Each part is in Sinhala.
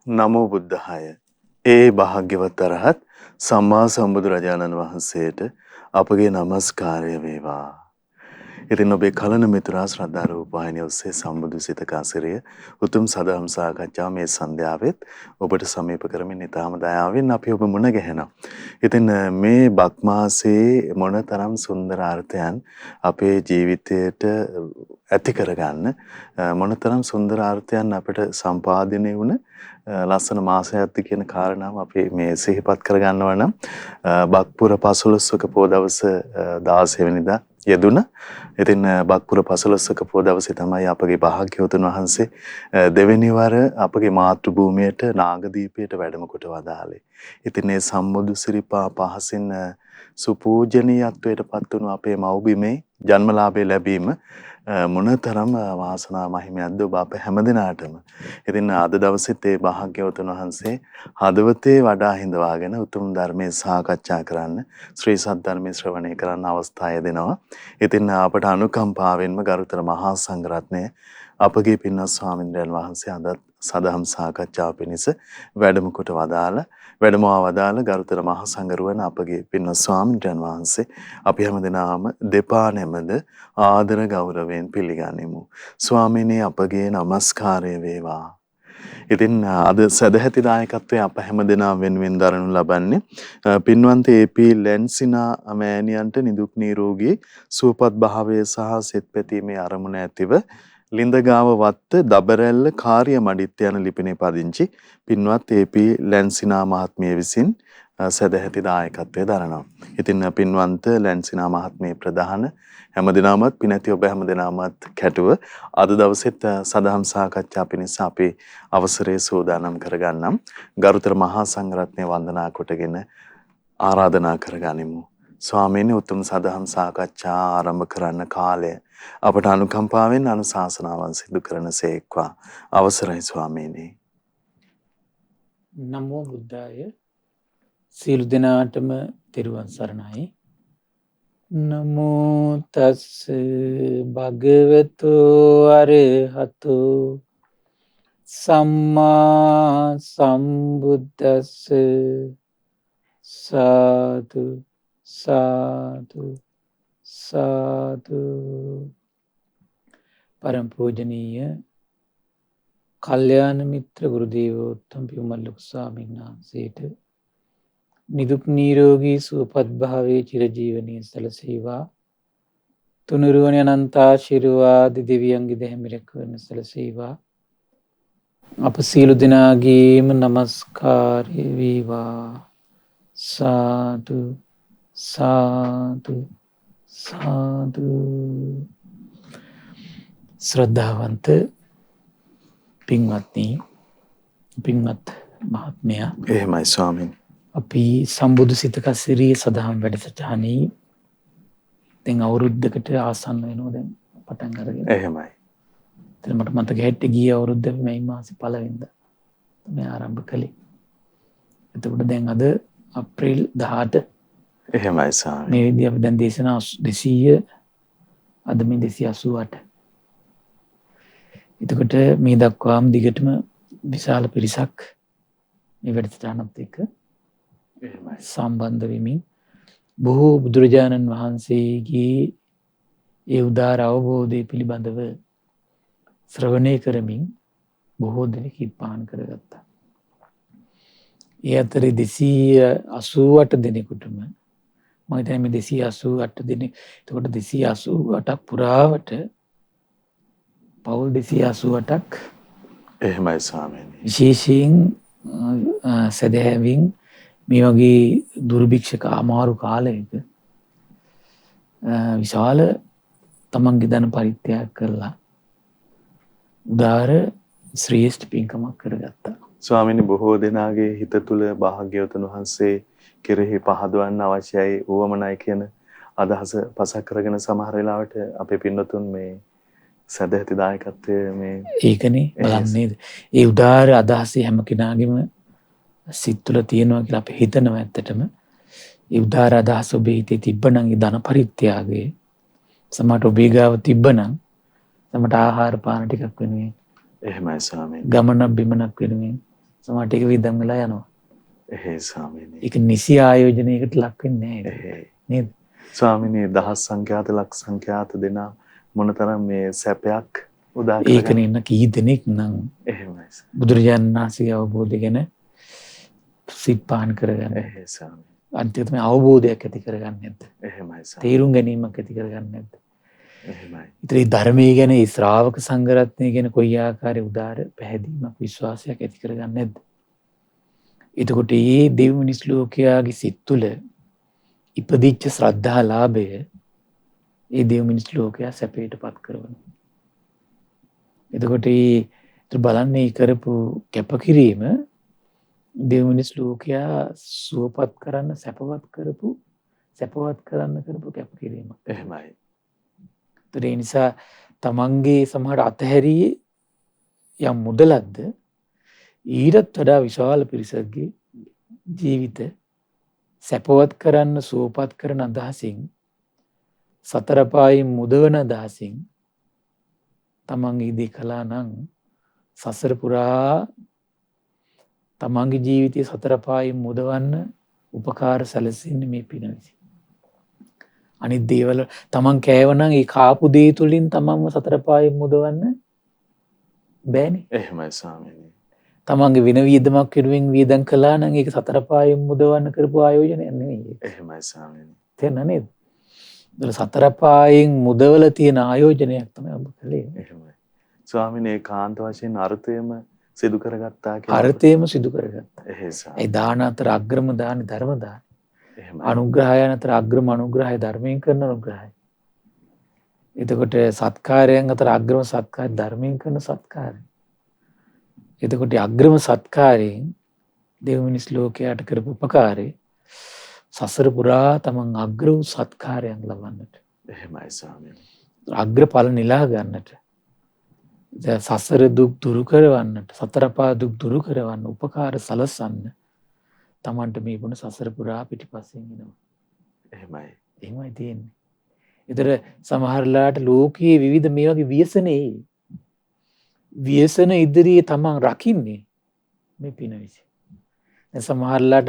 නමෝ බුද්ධාය. ඒ භාග්‍යවත් අරහත් සම්මා සම්බුදුරජාණන් වහන්සේට අපගේ নমස්කාරය වේවා. ඉතින් ඔබේ කලන මිතුරා ශ්‍රද්ධා රූප වාහිනිය ඔස්සේ සම්බුදු සිත කාසිරිය උතුම් සදහම් සාකච්ඡාව මේ සන්ධ්‍යාවෙත් ඔබට සමීප කරමින් ඊටාම දයාවෙන් අපි ඔබ මුණ ගැහෙනවා. ඉතින් මේ බක් මාසයේ මොනතරම් සුන්දර අර්ථයන් අපේ ජීවිතයට ඇති කරගන්න මොනතරම් සුන්දර අර්ථයන් අපිට සම්පාදනය වුණ ලස්සන මාසයක්ද කියන කාරණාව අපි මේ සිහිපත් කරගන්නවා නම් බක්පුර 15වක පොය දවස 16 වෙනිදා යෙදුන. ඉතින් බක්පුර 15වක පොය දවසේ තමයි අපගේ භාග්‍යවතුන් වහන්සේ දෙවෙනි වර අපගේ මාතෘ භූමියට නාගදීපයට වැඩම කොට වදාළේ. ඉතින් මේ සම්බුදු සිරිපා පහසින් සුපූජනීයත්වයට පත් වුණු අපේ මව්බිමේ ජන්මලාභය ලැබීම මොනතරම් වාසනා මහිමයක්ද ඔබ අප හැමදිනාටම. ඉතින් අද දවසෙත් ඒ භාග්‍යවතුන් වහන්සේ හදවතේ වඩා හිඳවාගෙන උතුම් ධර්මයේ සාකච්ඡා කරන්න ශ්‍රී සද්ධර්මයේ ශ්‍රවණය කරන්න අවස්ථාව දෙනවා. ඉතින් අපට අනුකම්පාවෙන්ම ගරුතර මහා සංඝරත්නය අපගේ පින්වත් ස්වාමින්වයන් වහන්සේ අද සදහම් සාකච්ඡාව පිණිස වැඩම කොට වදාළ ගරුතර මහා සංඝරුවන අපගේ පින්වත් ස්වාමින්වයන් වහන්සේ අපි හැමදෙනාම දෙපා නැමද ආදර ගෞරවයෙන් පිළිගනිමු. ස්වාමීනි අපගේ নমස්කාරය වේවා. ඉතින් අද සදැහැති දායකත්වයේ අප හැමදෙනා වෙනුවෙන් දරනු ලබන්නේ පින්වන්ත ඒ.පී. ලැන්සිනා මෑණියන්ට නිදුක් නිරෝගී සුවපත් භාවය සහ සෙත් පැතීමේ අරමුණ ඇතිව ලින්දගාව වත්ත දබරැල්ල කාර්ය මඩිත් යන ලිපිනේ පදිංචි පින්වත් ඒ.පී. ලැන්සිනා මහත්මිය විසින් සදැහැති දායකත්වයේ දරනවා. ඉතින් පින්වන්ත ලැන්සිනා මහත්මිය ප්‍රධාන හැමදිනමත් පිනැති ඔබ හැමදිනමත් කැටුව අද දවසෙත් සදහම් සාකච්ඡා පිණිස අපි අවසරය සූදානම් කරගන්නම්. ගරුතර මහා සංඝරත්නය වන්දනා කොටගෙන ආරාධනා කරගනිමු. ස්වාමීනි උතුම් සදහම් සාකච්ඡා ආරම්භ කරන්න කාලය අපට අනුකම්පාවෙන් අනුශාසනාවන් සිදු කරන සේක්වා. අවසරයි ස්වාමීනි. නමෝ බුද්ධාය. සියලු දෙනාටම තෙරුවන් සරණයි. නමෝ තස් භගවතු අරහතු සම්මා සම්බුද්දස්ස සාදු සාදු සාදු. පරම පූජනීය කල්යාණ මිත්‍ර ගුරු දේවෝත්තම පියුමල්ලක ස්වාමීන් වහන්සේට නිදුක් නිරෝගී සුවපත් භාවයේ චිරජීවනයේ සැලසේවා. තුනුරුවන අනන්ත ආශිර්වාද දෙවියන්ගේ දැහැමිරක වන සැලසේවා. අප සියලු දෙනාගේම নমස්කාරය වේවා. සාදු සාදු සාදු. ශ්‍රද්ධාවන්ත පින්වත්නි, පින්වත් මහත්මයා, එහෙමයි ස්වාමීනි. අපි සම්බුදු සිත කසිරිය සදහම් වැඩසටහනේ දැන් අවුරුද්දකට ආසන්න වෙනවා දැන් පටන් අරගෙන. එහෙමයි. එතන මට මතක හිටියේ ගිය අවුරුද්දේ මේ මාසේ පළවෙනිදා තමයි ආරම්භ කළේ. එතකොට දැන් අද අප්‍රේල් 18. එහෙමයි ස්වාමීනි. මේ විදිහ අපි දැන් දේශනා 200 අද මේ 288. එතකොට මේ දක්වාම දිගටම විශාල පිරිසක් මේ වැඩසටහනත් එක්ක සම්බන්ධ වෙමින් බොහෝ බුදුරජාණන් වහන්සේගේ ඒ උදාර අවබෝධය පිළිබඳව ශ්‍රවණය කරමින් බොහෝ දෙනෙක් ඉර්පාන් කරගත්තා. ඒ අතරේ 288 දෙනෙකුටම මම හිතන්නේ මේ 288 දෙනෙක්. එතකොට 288ක් පුරාවට පවුල් 288ක් එහෙමයි ස්වාමීනි. විශේෂයෙන් සදහැවින් මේ වගේ දුර්භික්ෂක අමාරු කාලයක විශාල තමන්ගේ ධන පරිත්‍යාග කරලා උදාර ශ්‍රේෂ්ඨ පින්කමක් කරගත්තා. ස්වාමීනි බොහෝ දෙනාගේ හිත තුළ භාග්‍යවතුන් වහන්සේ කෙරෙහි පහදවන්න අවශ්‍යයි උවමනයි කියන අදහස පසක් කරගෙන සමහර වෙලාවට අපේ පින්නතුන් මේ සදැහැති දායකත්වයේ මේ ඒකනේ බලන්නේද ඒ උදාර අදහසේ හැම කෙනාගේම සිත් තුළ තියෙනවා කියලා අපි හිතනවා. ඇත්තටම ඒ උදාර අදහස ඔබේ හිතේ තිබ්බනම් ඒ ධන පරිත්‍යාගය සමහරට ඔබේ ගාව තිබ්බනම් සමහරට ආහාර පාන ටිකක් වෙනුවෙන් එහෙමයි ස්වාමීනි. ගමනක් බිමනක් වෙනුවෙන් සමහරට ඒක විදම් වෙලා යනවා. එහෙයි ස්වාමීනි. ඒක නිසි ආයෝජනයකට ලක් වෙන්නේ නැහැ. එහෙයි. නේද? ස්වාමීනි දහස් සංඛ්‍යාත ලක්ෂ සංඛ්‍යාත දෙනා මොනතරම් මේ සැපයක් උදා ඒකනේ ඉන්න කී දෙනෙක් නම් එහෙමයි. බුදුරජාණන් වහන්සේගේ අවබෝධය ගැන සිත් පහන් කරගන්න. එහෙයි ස්වාමීනි. අන්තිමට මේ අවබෝධයක් ඇති කරගන්නේ නැද්ද? එහෙමයි ස්වාමීනි. තේරුම් ගැනීමක් ඇති කරගන්නේ නැද්ද? එහෙමයි. ඉතින් මේ ධර්මයේ ගැන ඒ ශ්‍රාවක සංඝරත්නය ගැන කොයි ආකාරයේ උදාර පැහැදීමක් විශ්වාසයක් ඇති කරගන්නේ නැද්ද? එතකොට මේ දෙව් මිනිස් ලෝකයාගේ සිත් තුළ ඉපදිච්ච ශ්‍රද්ධා ලාභය ඒ දෙව් මිනිස් ලෝකයා සැපයටපත් කරනවා. එතකොට ඒ බලන්නේ කරපු කැපකිරීම දෙව් මිනිස් ලෝකයා සුවපත් කරන්න සැපවත් කරන්න කරපු කැපකිරීම. එහෙමයි. ඒ නිසා තමන්ගේ සමහර අතහැරියේ යම් මුදලක්ද ඊටත් වඩා විශාල පිරිසක්ගේ ජීවිත සැපවත් කරන්න සුවපත් කරන අදහසින් සතර පායෙන් මුදවන අදහසින් තමන්ගේ දේ කළා නම් සසර පුරා තමන්ගේ ජීවිතය සතර පායෙන් මුදවන්න උපකාර සැලසෙන්නේ මේ පින විසින්. අනිත් දේවල් තමන් කෑවනම් ඒ කාපු දේ තුලින් තමන්ව සතර පායෙන් මුදවන්න බෑනේ. එහෙමයි ස්වාමීනි. තමන්ගේ වෙන වියදමක් කෙරුවෙන් වියදම් කළා නම් ඒක සතර පායෙන් මුදවන්න කරපු ආයෝජනයක් නෙවෙයි. එහෙමයි ස්වාමීනි. තේරෙනව නේද? ඒක සතර පායෙන් මුදවල තියෙන ආයෝජනයක් තමයි ඔබ කළේ. එහෙමයි. ස්වාමීනි ඒකාන්ත වශයෙන් අර්ථයම සිදු කරගත්තා කියලා. අර්ථයම සිදු කරගත්තා. එහෙයි ස්වාමීනි. ඒ දාන අතර අග්‍රම දාන ධර්ම දාන. එහෙමයි. අනුග්‍රහයන් අතර අග්‍රම අනුග්‍රහය ධර්මයෙන් කරන අනුග්‍රහය. එතකොට සත්කාරයන් අතර අග්‍රම සත්කාරය ධර්මයෙන් කරන සත්කාරය. එතකොට අග්‍රම සත්කාරයෙන් දෙව් මිනිස් ලෝකයට කරපු උපකාරය සසර පුරා තමන් අග්‍ර වූ සත්කාරයන් ලබන්නට. එහෙමයි ස්වාමීනි. අග්‍රඵල නිලා ගන්නට. සසර දුක් දුරු කරවන්නට සතරපා දුක් දුරු කරවන්න උපකාර සලසන්න තමන්ට මේ ගුණ සසර පුරා පිටිපස්සෙන් එනවා. එහෙමයි. එහෙමයි තියෙන්නේ. ඒතර සමහරලාට ලෝකයේ විවිධ මේ වගේ ව්‍යසන ඉදිරියේ තමන් රකින්නේ මේ පින විසින්. දැන් සමහරලාට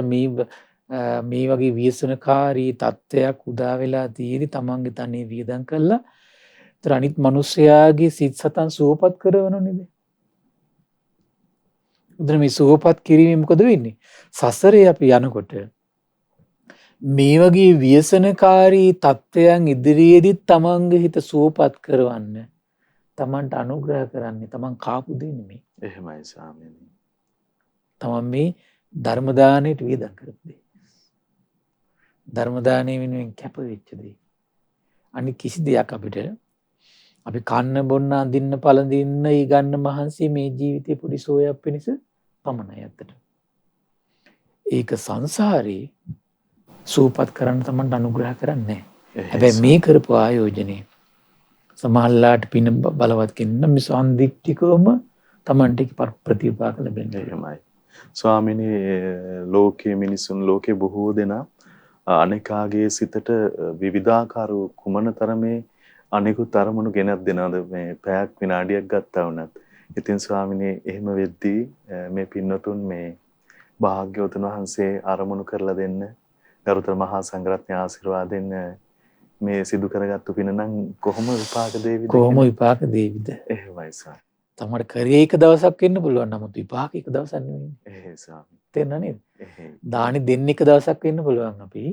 මේ වගේ ව්‍යසනකාරී තත්ත්වයක් උදා වෙලා තියෙදි තමන්ගේ තනිය වියදම් කළා ඒතර අනිත් මිනිස්යාගේ සිත් සතන් සුවපත් කරනව නේද? උදේ මේ සුවපත් කිරීමෙන් මොකද වෙන්නේ? සසරේ අපි යනකොට මේ වගේ ව්‍යසනකාරී තත්ත්වයන් ඉදිරියේදී තමන්ගේ හිත සුවපත් කරවන්න තමන්ට අනුග්‍රහ කරන්නේ තමන් කාපු දේ නෙමෙයි. එහෙමයි ස්වාමීනි. තමන් මේ ධර්ම දාණයට වියදම් කරපු දේ. ධර්ම දාණය වෙනුවෙන් කැප වෙච්ච දේ. අනිත් කිසි දෙයක් අපිට අපි කන්න බොන්න අඳින්න පළඳින්න ඊගන්න මහන්සි මේ ජීවිතේ පොඩි සෝයක් පිණිස පමණයි ඇත්තට. ඒක සංසාරේ සූපත් කරන්න තමන්ට අනුග්‍රහ කරන්නේ නැහැ. හැබැයි මේ කරපු ආයෝජනේ සමහරලාට පින බලවත් කෙනෙක් මේ සම්දික්තිකවම තමන්ට ප්‍රතිපාක ලැබෙන්නේ. එහෙමයි. ස්වාමීනි ලෝකයේ මිනිසුන් ලෝකේ බොහෝ දෙනා අනේකාගේ සිතට විවිධාකාර කුමන තරමේ අනිකුත් අරමුණු ගෙනත් දෙනවද මේ පැයක් විනාඩියක් ගත්තා වුණත්. ඉතින් ස්වාමීනි එහෙම වෙද්දී මේ පින්නතුන් මේ භාග්‍යවතුන් වහන්සේ අරමුණු කරලා දෙන්න ගරුතර මහා සංඝරත්නය ආශිර්වාදෙන් මේ සිදු කරගත්තු පින නම් කොහොම විපාක දෙවිද? කොහොම විපාක දෙවිද? එහෙමයි ස්වාමී. තමයි කරේ එක දවසක් වෙන්න පුළුවන් නමුත් විපාක එක දවසක් නෙවෙයි. එහෙයි ස්වාමී. තේරෙනව නේද? එහෙයි. දානි දෙන්න එක දවසක් වෙන්න පුළුවන් අපි.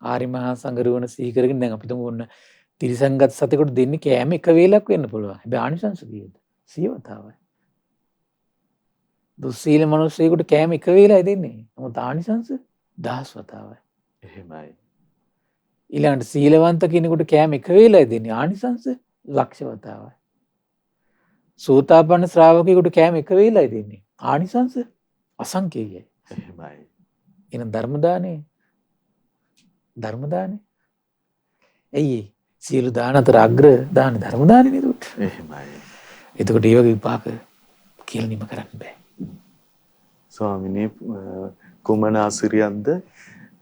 ආරි මහා සංඝරුවන සිහි කරගෙන දැන් අපි තුමු ඔන්න තිරිසංගත සතෙකුට දෙන්නේ කෑම එක වේලක් වෙන්න පුළුවන්. හැබැයි ආනිසංස කීයද? 100 වතාවයි. දුස්සීල මිනිස්සෙකුට කෑම එක වේලයි දෙන්නේ. නමුත් ආනිසංස 1000 වතාවයි. එහෙමයි. ඊළඟට සීලවන්ත කෙනෙකුට කෑම එක වේලයි දෙන්නේ. ආනිසංස ලක්ෂ වතාවයි. සෝතාපන්න ශ්‍රාවකයෙකුට කෑම එක වේලයි දෙන්නේ. ආනිසංස අසංකේයයි. එහෙමයි. එහෙනම් ධර්ම දානේ. ඇයි සියලු දාන අතර අග්‍ර දාන ධර්ම දානේ නේද? එහෙමයි. එතකොට ඒ වගේ විපාක කියලා නිම කරන්න බෑ. ස්වාමිනේ කුමන ආසිරියන්ද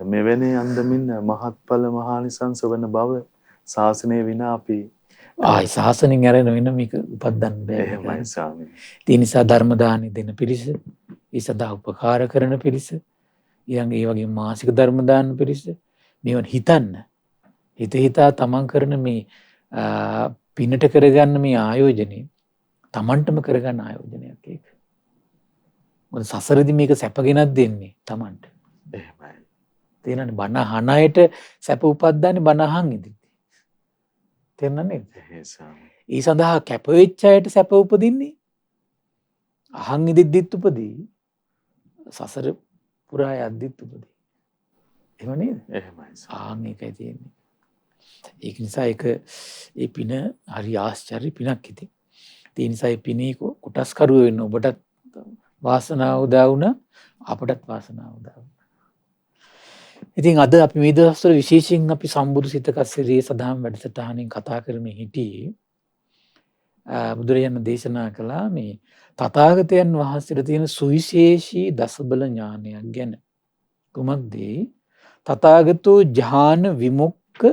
මෙවැනි අන්දමින් මහත්ඵල මහානිසංස වන බව ශාසනය විනා අපි ආයි ශාසනයෙන් ඇරෙන වෙන මේක උපදින්න බෑ. එහෙමයි ස්වාමිනේ. ඒ නිසා ධර්ම දානෙ දෙන පිරිස ඒ සඳහා උපකාර කරන පිරිස, ඊළඟ ඒ වගේ මාසික ධර්ම දාන පිරිස, මේවන් හිතන්න. හිතා තමන් කරන මේ පිනට කරගන්න මේ ආයෝජනය තමන්ටම කරගන්න ආයෝජනයක් ඒක. මොකද සසරදී මේක සැපගෙනත් දෙන්නේ තමන්ට. එහෙමයි. තේරෙනවද? බණ අහන අයට සැප උපද්දාන්නේ බණ අහන් ඉඳිද්දී. තේරෙනවද නේද? ඒ සඳහා කැප වෙච්ච අයට සැප උපදින්නේ අහන් ඉඳිද්දිත් උපදී. සසර පුරා යද්දිත් උපදී. එහෙම නේද? එහෙමයි. ඒකයි තියෙන්නේ. ඒක නිසා ඒ පින හරි ආශ්චර්ය පිනක් ඉතින්. ඒ නිසා ඒ පිනේ කොටස්කරුව වෙන්න ඔබටත් වාසනාව උදා වුණා, අපටත් වාසනාව උදා වුණා. ඉතින් අද අපි මේ දවස්වල විශේෂයෙන් අපි සම්බුදු සිතක සිරිය සදාම් වැඩසටහනින් කතා කරමින් හිටියේ බුදුරජාණන් දේශනා කළා මේ තථාගතයන් වහන්සේට තියෙන සුවිශේෂී දසබල ඥානයක් ගැන. කුමක්ද? තථාගතෝ ඥාන විමුක්ඛ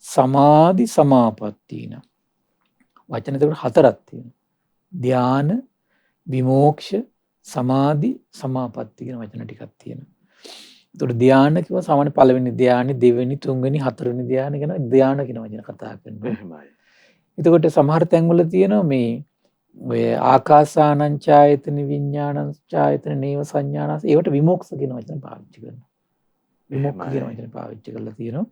සමාධි සමාපත්තින. වචන දෙක හතරක් තියෙනවා. ධාන, විමෝක්ෂ, සමාධි, සමාපatti කියන වචන ටිකක් තියෙනවා. ඒතකොට ධාන කිව්ව සාමාන්‍ය පළවෙනි ධානය, දෙවෙනි, තුන්වෙනි, හතරවෙනි ධානය ගැන ධාන කියන වචන කතා කරනවා. එහෙමයි. එතකොට සමහර තැන්වල තියෙනවා මේ ඔය ආකාසානං ඡායතන විඥානං ඡායතන නේව සංඥානස් ඒවට විමෝක්ෂ කියන වචන පාවිච්චි කරනවා. විමුක්ඛ කියන වචන පාවිච්චි කරලා තියෙනවා.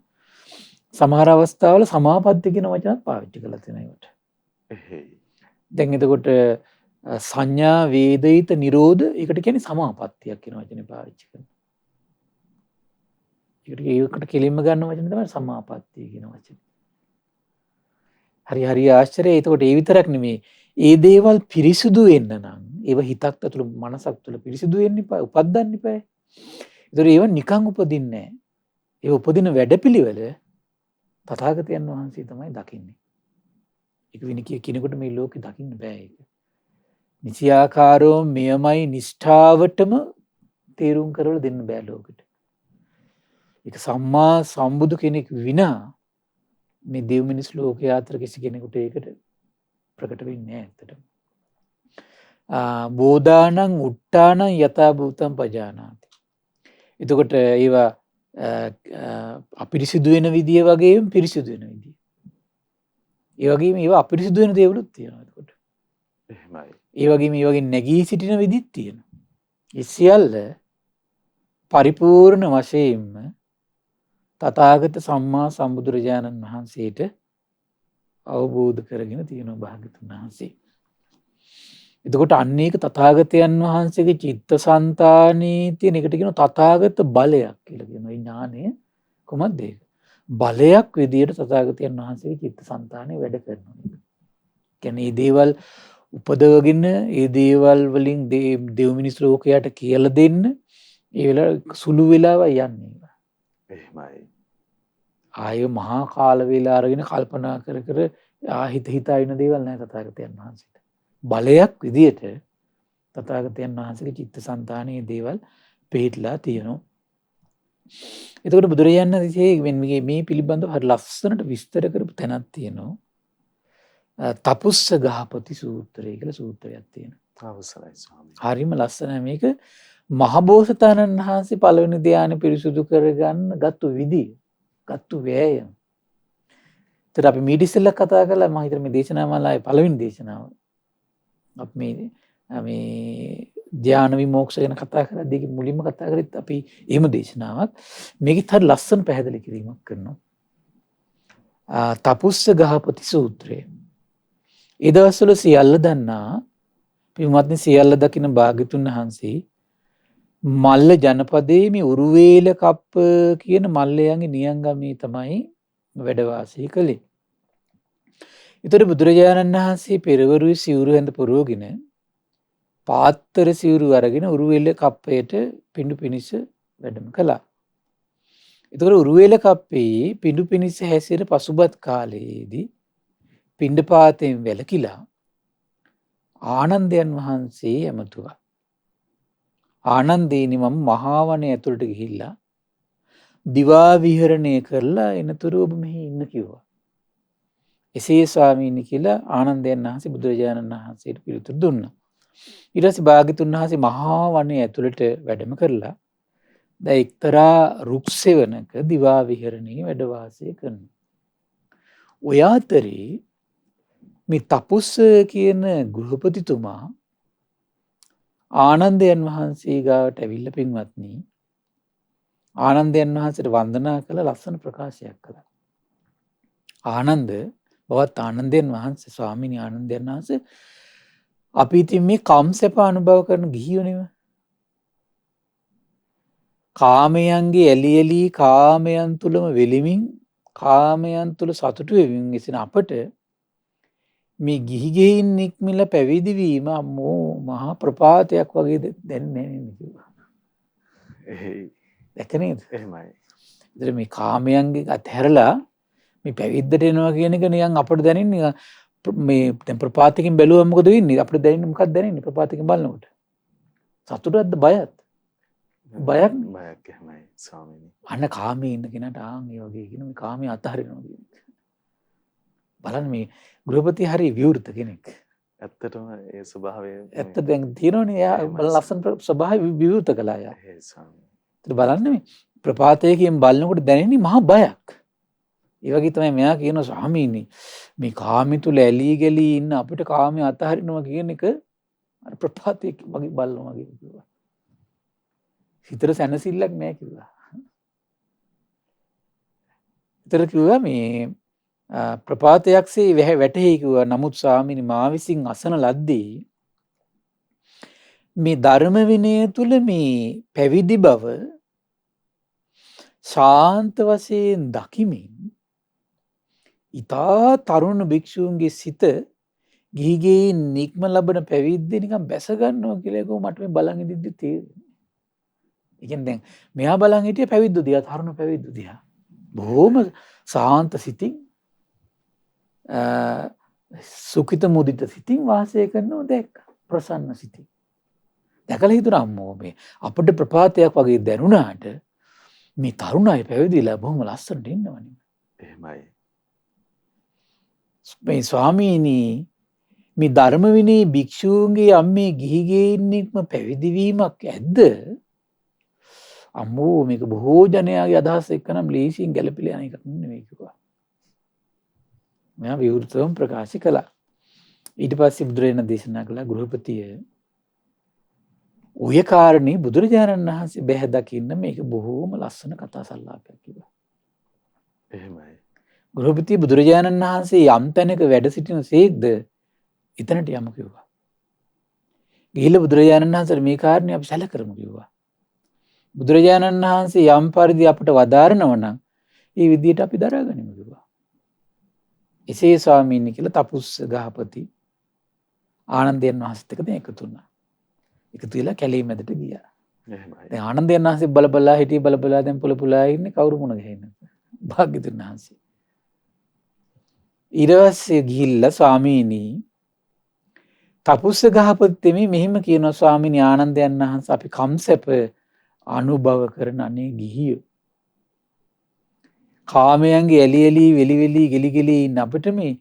සමහර අවස්ථාවල සමාපatti කියන වචනත් පාවිච්චි කරලා තියෙනවා ඒවට. දැන් එතකොට සංඥා වේදිත නිරෝධ ඒකට කියන්නේ සමාපත්තියක් කියන වචනේ පාවිච්චි කරනවා. ඒකට කෙලින්ම ගන්න වචනේ තමයි සමාපත්තිය කියන වචනේ. හරි ආශ්චර්යයි. එතකොට ඒ විතරක් නෙමෙයි. ඒ දේවල් පිරිසුදු වෙන්න නම් ඒව හිතක් ඇතුළු මනසක් තුළ පිරිසුදු වෙන්න එපා, උපදින්න එපා. ඒතර ඒව නිකන් උපදින්නේ නැහැ. ඒ උපදින වැඩපිළිවෙල තථාගතයන් වහන්සේ තමයි දකින්නේ. ඒක වෙන කෙනෙකුට මේ ලෝකේ දකින්න බෑ ඒක. නිසියාකාරෝ මෙයමයි නිෂ්ඨාවටම තේරුම් කරවල දෙන්න බෑ ලෝකෙට. ඒක සම්මා සම්බුදු කෙනෙක් විනා මේ දෙව් මිනිස් ලෝකයේ අතර කිසි කෙනෙකුට ඒකට ප්‍රකට වෙන්නේ නැහැ ඇත්තටම. බෝධානං උට්ටානං යථා භූතං පජානාති. එතකොට ඒවා අපිරිසිදු වෙන විදිය වගේම පිරිසිදු වෙන විදිය. ඒ වගේම ඒවා අපිරිසිදු වෙන දේවලුත් තියෙනවා එතකොට. එහෙමයි. ඒ වගේම ඒ වගේ නැගී සිටින විදිත් තියෙනවා. ඒ සියල්ල පරිපූර්ණ වශයෙන්ම තථාගත සම්මා සම්බුදුරජාණන් වහන්සේට අවබෝධ කරගෙන තියෙනවා භාග්‍යතුන් වහන්සේ. එතකොට අන්න ඒක තථාගතයන් වහන්සේගේ චිත්තසංතානයේ තියෙන එකට කියනවා තථාගත බලයක් කියලා කියනවා. ඒ ඥානය කොහොමද ඒක? බලයක් විදියට තථාගතයන් වහන්සේගේ චිත්තසංතානයේ වැඩ කරනවා. කියන්නේ මේ දේවල් උපදවගෙන ඒ දේවල් වලින් දෙව් මිනිස් ලෝකයට කියලා දෙන්න ඒ වෙලාව සුළු වෙලාව යන්නේ. එහෙමයි. ආය මහා කාල වේලා අරගෙන කල්පනා කර හිතා ඉන්න දේවල් නෑ තථාගතයන් වහන්සේට. බලයක් විදියට තථාගතයන් වහන්සේගේ චිත්තසංතානයේ දේවල් පිළිట్లా තියෙනවා. එතකොට බුදුරජාණන් වහන්සේ මේ පිළිබඳව හරි ලස්සනට විස්තර කරපු තැනක් තියෙනවා. තපුස්ස ගහපති සූත්‍රය කියලා සූත්‍රයක් තියෙනවා. අවසරයි ස්වාමී. හරිම ලස්සනයි මේක. මහබෝසතාණන් වහන්සේ පළවෙනි ධ්‍යාන පිරිසුදු කරගන්න ගත්තු විදිය, ගත්තු වෑයම. ඒතර අපි මීට ඉස්සෙල්ලා කතා කළා මම හිතන්නේ මේ දේශනා මාලාවේ පළවෙනි දේශනාව. අපි මේ ධ්‍යාන විමෝක්ෂ ගැන කතා කරද්දී මුලින්ම කතා කරෙත් අපි එහෙම දේශනාවක්. මේකෙත් හරි ලස්සන පැහැදිලි කිරීමක් කරනවා. තපුස්ස ගහපති සූත්‍රය. ඒ දවස්වල සියල්ල දන්නා පින්වත්නි සියල්ල දකින භාග්‍යතුන් වහන්සේ මල්ල ජනපදයේ මේ උරුවේල කප්ප කියන මල්ලයන්ගේ නියංගමේ තමයි වැඩ වාසය කළේ. ඒතර බුදුරජාණන් වහන්සේ පෙරවරුවේ සිවුරු හැඳ පුරවගෙන පාත්තර සිවුරු අරගෙන උරුවේල කප්පයට පිඬු පිනිස වැඩම කළා. ඒතර උරුවේල කප්පේ පිඬු පිනිස හැසිර පසුබත් කාලයේදී පිණ්ඩපාතයෙන් වැළකීලා ආනන්දයන් වහන්සේ ඇමතුවා. ආනන්දේනි මම මහා වනයේ ඇතුළට ගිහිල්ලා දිවා විහරණය කරලා එනතුරු ඔබ මෙහි ඉන්න කිව්වා. එසේ ස්වාමීනි කියලා ආනන්දයන් වහන්සේ බුදුරජාණන් වහන්සේට පිළිතුරු දුන්නා. ඊට පස්සේ භාග්‍යතුන් වහන්සේ මහා වනයේ ඇතුළට වැඩම කරලා දැන් එක්තරා රුක් සෙවණක දිවා විහරණයේ වැඩ වාසය කරනවා. ඔය අතරේ මේ තපුස්ස කියන ගෘහපතිතුමා ආනන්දයන් වහන්සේ ගාවට ඇවිල්ලා පින්වත්නි ආනන්දයන් වහන්සේට වන්දනා කළ ලස්සන ප්‍රකාශයක් කළා. ආනන්ද බවත් ආනන්දයන් වහන්සේ ස්වාමීනි ආනන්දයන් වහන්සේ අපි ඉතින් මේ කම්සප අනුභව කරන ගිහියෝ නෙව. කාමයන්ගේ එලි එලි කාමයන් තුලම වෙලිමින් කාමයන් තුල සතුටු වෙමින් ඉසින අපට මේ ගිහි ගෙයින් නික්මිලා පැවිදි වීම අම්මෝ මහා ප්‍රපාතයක් වගේ දැනෙන්නේ නේද කිව්වා. දැක නේද? එහෙමයි. ඉතින් මේ කාමයන්ගේ අතහැරලා මේ පැවිද්දට එනවා කියන එක නිකන් අපිට දැනෙන්නේ මේ දැන් ප්‍රපාතකින් බැලුවම මොකද වෙන්නේ? අපිට දැනෙන්නේ මොකක්ද දැනෙන්නේ ප්‍රපාතකින් බලනකොට? සතුටක්ද බයක්ද? බයක් එහෙමයි ස්වාමීනි. අන්න කාමයේ ඉන්න කෙනාට ආන් ඒ වගේ කියන මේ කාමයේ අතහරිනවා කියන එක. බලන්න මේ ගෘහපති හරි විවෘත කෙනෙක්. ඇත්තටම ඒ ස්වභාවය ඇත්ත දැන් තියෙනවනේ එයා ලස්සන ස්වභාවය විවෘත කළා යා. ඒ ස්වාමීනි. ඒත් බලන්න මේ ප්‍රපාතයකින් බලනකොට දැනෙන්නේ මහා බයක්. ඒ වගේ තමයි මෙයා කියන ස්වාමීනි මේ කාමී තුල ඇලී ගලී ඉන්න අපිට කාමයේ අතහරිනවා කියන එක අර ප්‍රපාතයක වගේ බලනවා වගේ කිව්වා. හිතට සැනසෙල්ලක් නැහැ කිව්වා. ඒතර කිව්වා මේ ප්‍රපාතයක්සේ වැටෙහි කිව්වා. නමුත් ස්වාමීනි මා විසින් අසන ලද්දේ මේ ධර්ම විනය තුල මේ පැවිදි බව ශාන්ත වශයෙන් දකිමින් ඊතා තරුණ භික්ෂූන්ගේ සිත ගිහිගේ නික්ම ලබන පැවිද්දේ නිකන් බැස ගන්නවා කියලා එක මට මේ බලන් ඉඳිද්දි තේරෙනවා. ඒ කියන්නේ දැන් මෙයා බලන් හිටිය පැවිද්ද දිහා තරුණ පැවිද්ද දිහා. බොහොම සාන්ත සිතින් සුඛිත මුදිත සිතින් වාසය කරනවා දැක්ක. ප්‍රසන්න සිතින්. දැකලා හිතුණා අම්මෝ මේ අපිට ප්‍රපාතයක් වගේ දැනුණාට මේ තරුණ අය පැවිදිලා බොහොම ලස්සනට ඉන්නවනේ. එහෙමයි. මේ ස්වාමීනි මේ ධර්ම විනී භික්ෂූන්ගේ අම්මේ ගිහිගේ ඉන්නෙක්ම පැවිදි වීමක් ඇද්ද? අම්මෝ මේක බොහෝ ජනයාගේ අදහස් එක්ක නම් ලේසියෙන් ගැලපිලා යන එකක් නෙමෙයි කිව්වා. මෙයා විවෘතවම ප්‍රකාශ කළා. ඊට පස්සේ බුදුරජාණන් දේශනා කළා ගෘහපතිය ඔය කාරණේ බුදුරජාණන් වහන්සේ බැහැ දකින්න මේක බොහෝම ලස්සන කතා සංවාදයක් කිව්වා. එහෙමයි. ගෘහපති බුදුරජාණන් වහන්සේ යම් තැනක වැඩ සිටින සේක්ද එතනට යමු කිව්වා. ගිහිල්ලා බුදුරජාණන් වහන්සේට මේ කාරණේ අපි සැලකරමු කිව්වා. බුදුරජාණන් වහන්සේ යම් පරිදි අපට වදාරනවා නම් ඒ විදිහට අපි දරාගනිමු කිව්වා. එසේ ස්වාමීනි කියලා තපුස්ස ගහපති ආනන්දයන් වහන්සේත් එක්ක දැන් එකතු වුණා. එකතු වෙලා කැලේ මැදට ගියා. එහෙමයි. දැන් ආනන්දයන් වහන්සේ බලබලා හිටියේ බලබලා දැන් පුලපුලා ඉන්නේ කවුරු මුණ ගැහෙන්නේ. භාග්‍යතුන් වහන්සේ. ඊට පස්සේ ගිහිල්ලා ස්වාමීනි තපුස්ස ගහපති මෙහෙම කියනවා ස්වාමීනි ආනන්දයන් වහන්සේ අපි කම්සප අනුභව කරන අනේ ගිහියෝ කාමයන්ගේ එලි එලි වෙලි වෙලි ගෙලි ගෙලි ඉන්න අපිට මේ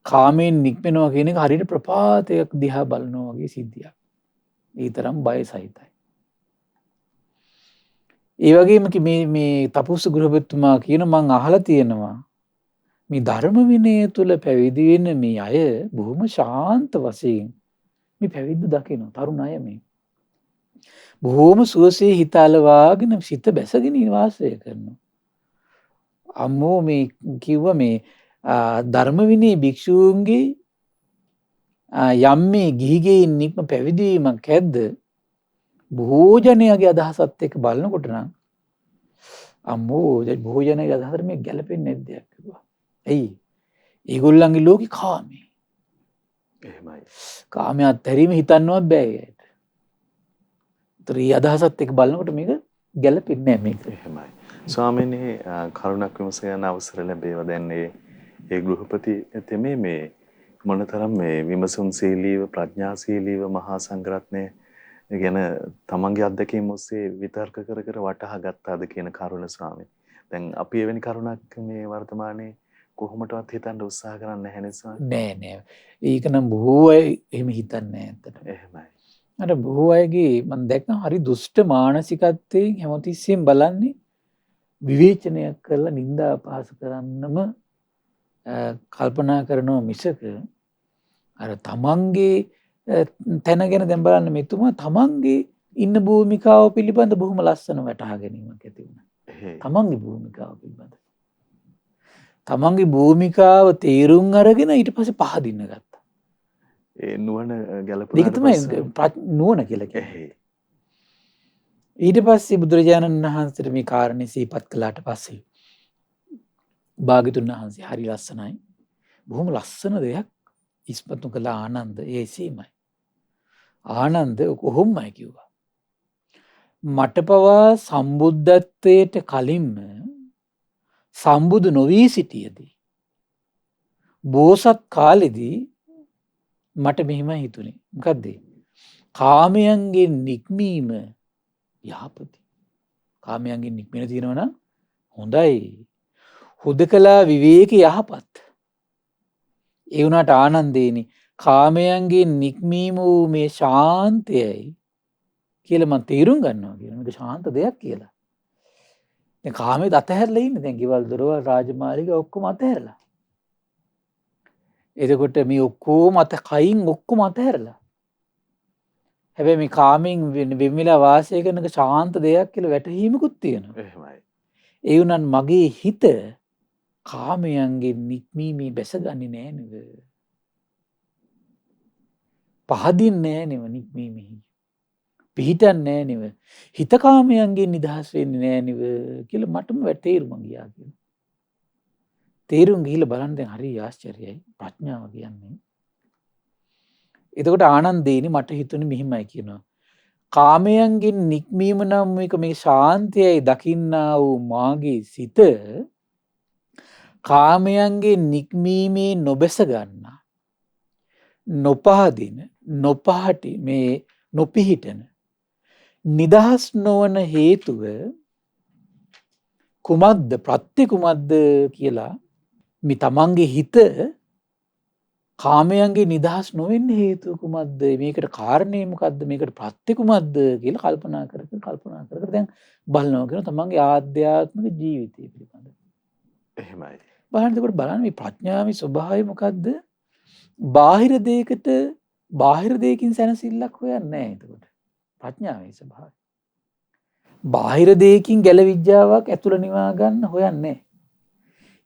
කාමයෙන් නික්මනවා කියන එක හරියට ප්‍රපාතයක් දිහා බලනවා වගේ සිද්ධියක්. ඒ තරම් බය සහිතයි. ඒ වගේම මේ තපුස්ස ගෘහපතිතුමා කියන මං අහලා තියෙනවා මේ ධර්ම විනය තුල පැවිදි වෙන මේ අය බොහොම ශාන්ත වශයෙන් මේ පැවිද්ද දකින්න තරුණ අය මේ බොහොම සුවසේ හිතාලවාගෙන සිත බැසගෙන වාසය කරනවා. අම්මෝ මේ කිව්වා මේ ධර්ම විනී භික්ෂූන්ගේ යම් මේ ගිහිගේ නික්ම පැවිදි වීමක් ඇද්ද බොහෝ ජනයාගේ අදහසත් එක්ක බලනකොට නම් අම්මෝ බොහෝ ජනයාගේ අදහසට මේ ගැලපෙන්නේ නැද්ද කිව්වා. ඇයි? ඒගොල්ලන්ගේ ලෝකේ කාමේ. එහෙමයි. කාමයේ අත්හැරීම හිතන්නවත් බෑ ඒකට. ඒතර ඒ අදහසත් එක්ක බලනකොට මේක ගැලපෙන්නේ නැහැ මේක. එහෙමයි. ස්වාමීනි කරුණක් විමස යන අවසර ලැබේවා දැන් ඒ ගෘහපති තෙමේ මේ මොනතරම් මේ විමසුම්ශීලීව ප්‍රඥාශීලීව මහා සංඝරත්නය ගැන තමන්ගේ අත්දැකීම් ඔස්සේ විතර්ක කර කර වටහා ගත්තාද කියන කරුණ ස්වාමීනි. දැන් අපි එවැනි කරුණක් මේ වර්තමානයේ කොහොමදවත් හිතන්න උත්සාහ කරන්නේ නැහැ නේද ස්වාමීනි? නෑ. ඒක නම් බොහෝ අය එහෙම හිතන්නේ නැහැ ඇත්තට. එහෙමයි. අර බොහෝ අයගේ මම දැක්කම හරි දුෂ්ට මානසිකත්වයෙන් හැමතිස්සෙම බලන්නේ විවේචනය කරලා නින්දා අපහාස කරන්නම කල්පනා කරනවා මිසක අර තමන්ගේ තැන ගැන දැන් බලන්න මෙතුමා තමන්ගේ ඉන්න භූමිකාව පිළිබඳ බොහොම ලස්සන වටහා ගැනීමක් ඇති වුණා. තමන්ගේ භූමිකාව පිළිබඳ. තමන්ගේ භූමිකාව තේරුම් අරගෙන ඊට පස්සේ පහදින්න ගත්තා. ඒ නුවණ ඒක ගැලපුණාට තමයි පස්සේ නුවණ කියලා කියන්නේ. එහේ. ඊට පස්සේ බුදුරජාණන් වහන්සේට මේ කාරණේ සිහිපත් කළාට පස්සේ භාග්‍යතුන් වහන්සේ හරි ලස්සනයි. බොහොම ලස්සන දෙයක් ඉස්මතු කළ ආනන්ද ඒ එසේමයි. ආනන්ද කොහොමයි කිව්වා. මට පවා සම්බුද්ධත්වයට කලින්ම සම්බුදු නොවී සිටියදී බෝසත් කාලෙදී මට මෙහෙම හිතුනේ. මොකද්ද? කාමයන්ගෙන් නික්මීම යහපති. කාමයන්ගෙන් නික්මෙන තියෙනවා නම් හොඳයි. හුදකලා විවේක යහපත්. ඒ වුණාට ආනන්දේනි කාමයන්ගෙන් නික්මීම වූ මේ ශාන්තයයි කියලා මම තේරුම් ගන්නවා කියන මේක ශාන්ත දෙයක් කියලා. දැන් කාමයේ අතහැරලා ඉන්නේ දැන් ගෙවල් දොරවල් රාජමාලිග ඔක්කොම අතහැරලා. එතකොට මේ ඔක්කොම කයින් ඔක්කොම අතහැරලා. හැබැයි මේ කාමෙන් වෙමිලා වාසය කරන එක ශාන්ත දෙයක් කියලා වැටහීමකුත් තියෙනවා. එහෙමයි. ඒ වුණත් මගේ හිත කාමයන්ගෙන් නික්මීමේ බැසගන්නේ නෑ නේද? පහදින්නේ නෑ නෙව නික්මීමේ. පිහිටන්නේ නෑ නෙව. හිත කාමයන්ගෙන් නිදහස් වෙන්නේ නෑ නෙව කියලා මටම තේරුම් ගියා කියලා. තේරුම් ගිහිල්ලා බලන්න දැන් හරි ආශ්චර්යයි ප්‍රඥාව කියන්නේ. එතකොට ආනන්දේනි මට හිතුනේ මෙහිමයි කියනවා. කාමයන්ගෙන් නික්මීම නම් මේක මේ ශාන්තියයි දකින්නා වූ මාගේ සිත කාමයන්ගෙන් නික්මීමේ නොබැස ගන්නා නොපහදින නොපහටි මේ නොපිහිටන නිදහස් නොවන හේතුව කුමක්ද ප්‍රත්‍ය කුමක්ද කියලා මේ තමන්ගේ හිත කාමයන්ගේ නිදහස් නොවෙන්න හේතුව කුමක්ද මේකට කාරණේ මොකද්ද මේකට ප්‍රත්‍ය කුමක්ද කියලා කල්පනා කර දැන් බලනවා කියන තමන්ගේ ආධ්‍යාත්මික ජීවිතය පිළිබඳව. එහෙමයි. බලන්නකොට බලන්න මේ ප්‍රඥාවේ ස්වභාවය මොකද්ද? බාහිර දෙයකට බාහිර දෙයකින් සැනසෙල්ලක් හොයන්නේ නැහැ එතකොට. ප්‍රඥාවේ ස්වභාවය. බාහිර දෙයකින් ගැලවිඥාවක් ඇතුළ නිවා ගන්න හොයන්නේ නැහැ.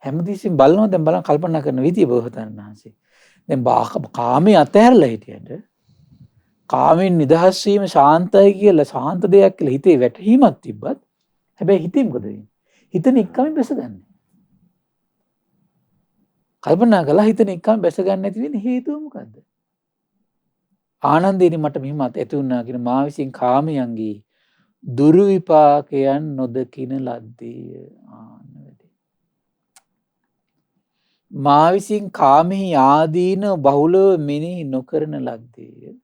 හැමතිස්සෙම බලනවා දැන් බලන්න කල්පනා කරන විදිය බෝසතාණන් වහන්සේ. දැන් කාමයේ අතහැරලා හිටියට කාමෙන් නිදහස් වීම ශාන්තයි කියලා ශාන්ත දෙයක් කියලා හිතේ වැටහීමක් තිබ්බත් හැබැයි හිතේ මොකද වෙන්නේ? හිතන එක්කම බැසගන්නේ. කල්පනා කළා හිතන එක්කම බැස ගන්න නැති වෙන්නේ හේතුව මොකද්ද? ආනන්දේනි මට මෙහිම ඇති වුණා කියන මා විසින් කාමයන්ගේ දුර්විපාකයන් නොදකින ලද්දේ මා විසින් කාමෙහි ආදීන බහුලව මෙනෙහි නොකරන ලද්දේ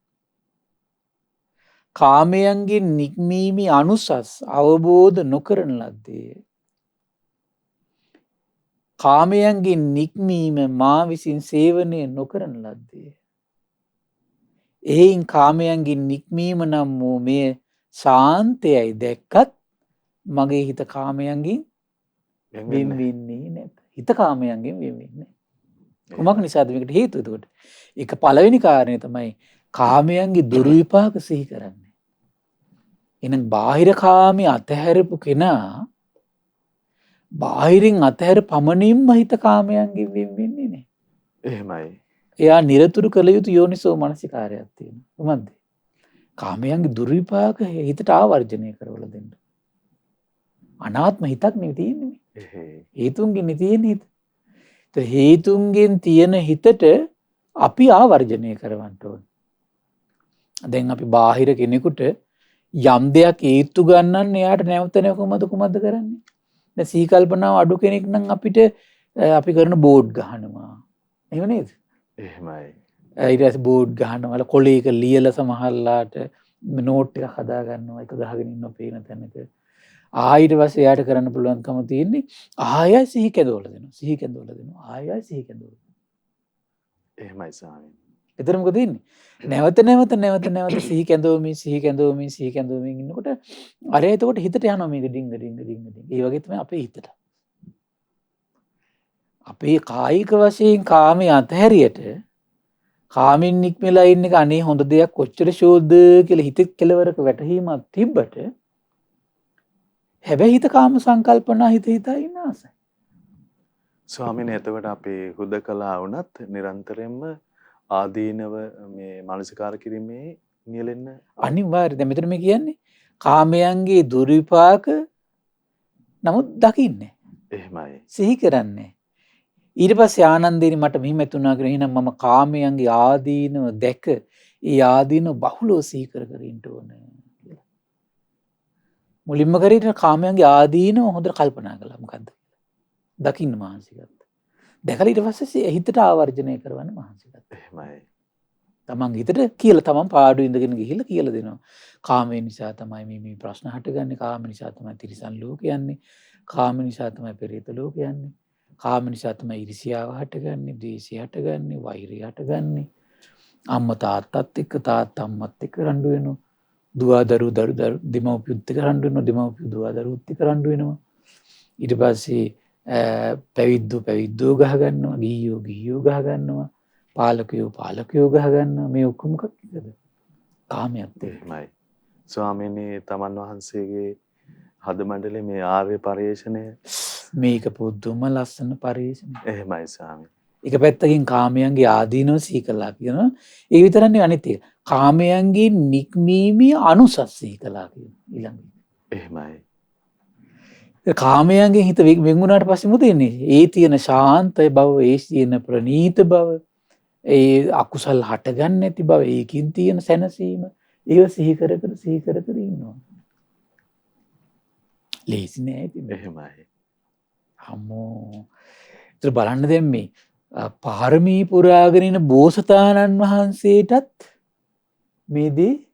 කාමයන්ගෙන් නික්මීමේ අනුසස් අවබෝධ නොකරන ලද්දේ කාමයන්ගෙන් නික්මීම මා විසින් සේවනය නොකරන ලද්දේ එයින් කාමයන්ගෙන් නික්මීම නම් වූ මේ ශාන්තයයි දැක්කත් මගේ හිත කාමයන්ගෙන් වෙන් වෙන්නේ නැත. හිත කාමයන්ගෙන් වෙන් වෙන්නේ නැහැ. කුමක් නිසාද මේකට හේතුව එතකොට? ඒක පළවෙනි කාරණය තමයි කාමයන්ගේ දුර්විපාක සිහි කරන්නේ. එහෙනම් බාහිර කාමයේ අතහැරපු කෙනා බාහිරින් අතහැර පමණින්ම හිත කාමයන්ගෙන් වෙන් වෙන්නේ නැහැ. එහෙමයි. එයා නිරතුරු කළ යුතු යෝනිසෝ මනසිකාරයක් තියෙනවා. කොහොමද? කාමයන්ගේ දුර්විපාක හිතට ආවර්ජනය කරවලා දෙන්න. අනාත්ම හිතක් නෙවෙයි තියෙන්නේ. හේතුන්ගෙන් තියෙන හිත. ඒත් හේතුන්ගෙන් තියෙන හිතට අපි ආවර්ජනය කරවන්න ඕන. දැන් අපි බාහිර කෙනෙකුට යම් දෙයක් හේතු ගන්නන්න එයාට නැවත කොහොමද කරන්නේ? දැන් සිහි කල්පනාව අඩු කෙනෙක් නම් අපිට අපි කරන බෝඩ් ගහනවා. එහෙම නේද? එහෙමයි. ඊට පස්සේ බෝඩ් ගහනවා කොලේක ලියලා සමහරලාට නෝට් එකක් හදා ගන්නවා ඒක ගහගෙන ඉන්න පේන තැනක ආයෙත් පස්සේ එයාට කරන්න පුළුවන්කම තියෙන්නේ ආයෙ සිහි කැදවලා දෙනවා ආයෙ සිහි කැදවලා. එහෙමයි ස්වාමීනි. එතන මොකද වෙන්නේ? නැවත සිහි කැඳවමින් ඉන්නකොට අර එතකොට හිතට යනවා මේක ඩිංග ඩිංග ඩිංග ඩිංග. ඒ වගේ තමයි අපේ හිතට. අපේ කායික වශයෙන් කාමයේ අතහැරියට කාමෙන් නික්මලා ඉන්න එක අනේ හොඳ දෙයක් කොච්චර ෂෝද කියලා හිතෙත් කෙලවරක වැටහීමක් තිබ්බට හැබැයි හිත කාම සංකල්පනා හිතා ඉන්න ආසයි. ස්වාමීනි එතකොට අපේ හුදකලා වුණත් නිරන්තරයෙන්ම ආදීනව මේ මානසිකාර කිරීමේ නියැලෙන්න අනිවාර්යයෙන්. දැන් මෙතන මේ කියන්නේ කාමයන්ගේ දුර්විපාක නමුත් දකින්නේ. එහෙමයි. සිහි කරන්නේ. ඊට පස්සේ ආනන්දේනි මට මෙහිම තුනා කියලා එහෙනම් මම කාමයන්ගේ ආදීනව දැක ඒ ආදීනව බහුලව සිහි කර ඉන්න ඕනේ කියලා. මුලින්ම කරේ කාමයන්ගේ ආදීනව හොඳට කල්පනා කළා මොකද්ද? දකින්න මහන්සි ගත්තා. දැකලා ඊට පස්සේ හිතට ආවර්ජනය කරවන්න මහන්සි ගත්තා. එහෙමයි. තමන් හිතට කියලා තමන් පාඩු ඉඳගෙන ගිහිල්ලා කියලා දෙනවා. කාමය නිසා තමයි මේ ප්‍රශ්න හටගන්නේ. කාම නිසා තමයි තිරිසන් ලෝකේ යන්නේ. කාම නිසා තමයි පෙරේත ලෝකේ යන්නේ. කාම නිසා තමයි ඉරිසියාව හටගන්නේ, ද්වේෂය හටගන්නේ, වෛරය හටගන්නේ. අම්මා තාත්තත් එක්ක තාත්තා අම්මත් එක්ක රණ්ඩු වෙනවා. දුව දරු දෙමව්පියොත් එක්ක රණ්ඩු වෙනවා, දෙමව්පියෝ දුව දරුවොත් එක්ක රණ්ඩු වෙනවා. ඊට පස්සේ පැවිද්දෝ ගහ ගන්නවා, ගිහියෝ ගහ ගන්නවා, පාලකයෝ ගහ ගන්නවා. මේ ඔක්කොම මොකක්ද? කාමයක් එහෙමයි. ස්වාමීනි තමන් වහන්සේගේ හද මණ්ඩලේ මේ ආර්ය පරිශ්‍රණය මේක පුදුම ලස්සන පරිශ්‍රණයක්. එහෙමයි ස්වාමීනි. එක පැත්තකින් කාමයන්ගේ ආදීනව සිහි කළා කියනවා. ඒ විතරක් නෙවෙයි අනිත් එක. කාමයන්ගේ නික්මීමේ අනුසස් සිහි කළා කියනවා ඊළඟට. එහෙමයි. කාමයන්ගෙන් හිත වෙන් වුණාට පස්සේ මොකද වෙන්නේ? ඒ තියෙන ශාන්තය බව, ඒ තියෙන ප්‍රණීත බව, ඒ අකුසල් හටගන්නේ නැති බව, ඒකින් තියෙන සැනසීම, ඒව සිහි කර ඉන්නවා. ලේසි නෑ ඉතින්. එහෙමයි. අම්මෝ. ඒතර බලන්න දැන් මේ පාරමී පුරාගෙන ඉන බෝසතාණන් වහන්සේටත් මේ දේ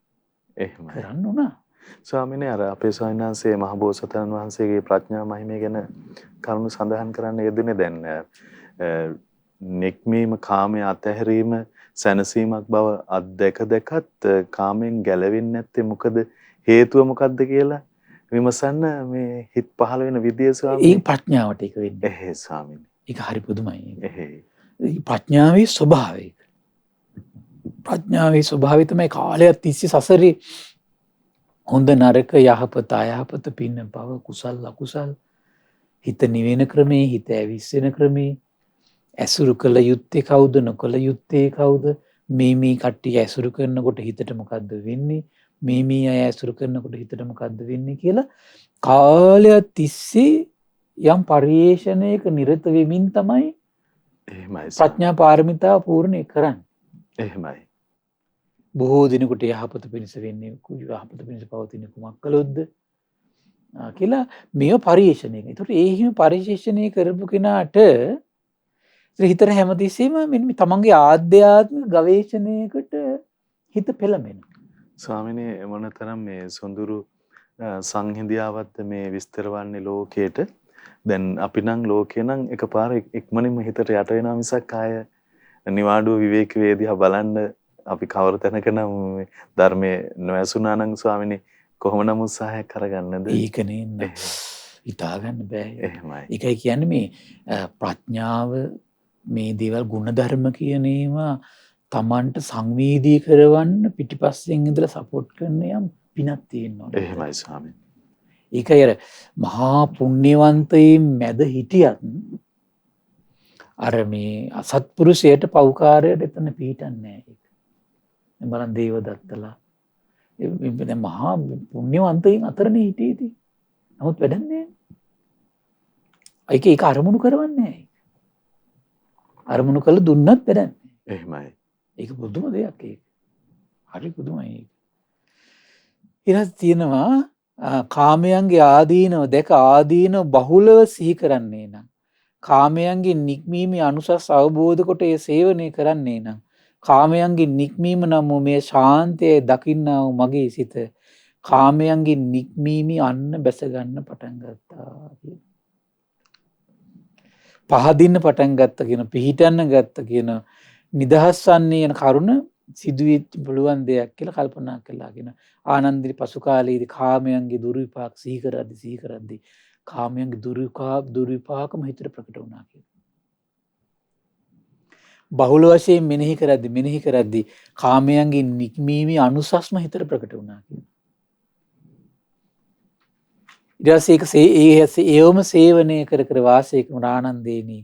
එහෙමයි. කරන්න උනා. ස්වාමීනි අර අපේ ස්වාමීන් වහන්සේ මහ බෝසතාණන් වහන්සේගේ ප්‍රඥා මහිමය ගැන කරුණු සඳහන් කරන්න යෙදුනේ දැන් නික්මීම කාමයේ අතහැරීම සැනසීමක් බව දැකත් කාමෙන් ගැලවෙන්නේ නැත්තේ මොකද හේතුව මොකද්ද කියලා විමසන්න මේ හිත පහළ වෙන විදිය ස්වාමීනි. ඒ ප්‍රඥාවට ඒක වෙන්නේ. එහෙයි ස්වාමීනි. ඒක හරි පුදුමයි. එහෙයි. ප්‍රඥාවේ ස්වභාවය. ප්‍රඥාවේ ස්වභාවය තමයි කාලයක් තිස්සේ සසරේ හොඳ නරක යහපත අයහපත පින්න පව කුසල් අකුසල් හිත නිවෙන ක්‍රමේ හිත ඇවිස්සෙන ක්‍රමේ ඇසුරු කළ යුත්තේ කවුද නොකළ යුත්තේ කවුද මේ කට්ටිය ඇසුරු කරනකොට හිතට මොකද්ද වෙන්නේ මේ අය ඇසුරු කරනකොට හිතට මොකද්ද වෙන්නේ කියලා කාලයක් තිස්සේ යම් පරිේශණයක නිරත වෙමින් තමයි එහෙමයි. ප්‍රඥා පාරමිතාව පූර්ණේ කරන්නේ. එහෙමයි. බොහෝ දිනකට යහපත පිණිස වෙන්නේ යහපත පිණිස පවතින කුමක් කළොත්ද කියලා මේව පරිේශණයක. ඒතකොට ඒ හිම පරිේශණය කරපු කෙනාට හිතට හැමතිස්සෙම මෙන්න තමන්ගේ ආධ්‍යාත්මික ගවේෂණයකට හිත පෙළඹෙනවා. ස්වාමිනේ මොනතරම් මේ සොඳුරු සංහිඳියාවත්ද මේ විස්තර වන්නේ ලෝකයට. දැන් අපි නම් ලෝකේ නම් එකපාර ඉක්මනින්ම හිතට යට වෙනවා මිසක් ආය නිවාඩුව විවේක වේදියා බලන්න අපි කවර තැනක නම් ධර්මයේ නොඇසුනා නම් ස්වාමිනේ කොහොම නම් උත්සාහයක් කරගන්නද? ඒකනේ හිතා ගන්න බෑ. එහෙමයි. ඒකයි කියන්නේ මේ ප්‍රඥාව මේ දේවල් ගුණධර්ම කියන ඒවා Tamanට සංවේදී කරවන්න පිටිපස්සෙන් ඉඳලා සපෝට් කරන යම් පිනක් තියෙනවා. එහෙමයි ස්වාමීනි. ඒකයි අර මහා පුණ්‍යවන්තයින් මැද හිටියත් අර මේ අසත්පුරුෂයට පෞකාරයට එතන පිටින්නේ නැහැ. බලන් දේවදත්තලා දැන් මහා පුණ්‍යවන්තයින් අතරනේ හිටියේදී. නමුත් වැඩන්නේ නැහැ. ඒක අරමුණු කරවන්නේ නැහැ. අරමුණු කළ දුන්නත් වැඩන්නේ. එහෙමයි. ඒක පුදුම දෙයක් ඒක. හරි පුදුමයි ඒක. ඊට තියෙනවා කාමයන්ගේ ආදීනව දැක ආදීනව බහුලව සිහි කරන්නේ නම් කාමයන්ගේ නික්මීමේ අනුසස් අවබෝධ කොට ඒ සේවනය කරන්නේ නම් කාමයන්ගේ නික්මීම නම් මේ ශාන්තයේ දකින්නා වූ මගේ සිත කාමයන්ගේ නික්මීමේ අන්න බැස ගන්න පටන් ගත්තා කියන. පහදින්න පටන් ගත්ත කියන පිහිටන්න ගත්ත කියන නිදහස් වන්නේ යන කරුණ සිදුවෙච්ච පුළුවන් දෙයක් කියලා කල්පනා කළාගෙන ආනන්දේ පසු කාලයේදී කාමයන්ගේ දුර්විපාක සිහි කරද්දී කාමයන්ගේ දුර්විපාකම හිතට ප්‍රකට වුණා කියලා. බහුල වශයෙන් මෙනෙහි කරද්දී කාමයන්ගේ නික්මීමේ අනුසස්ම හිතට ප්‍රකට වුණා කියලා. ඊට පස්සේ ඒවම සේවනය කර වාසය කරන ආනන්දේනි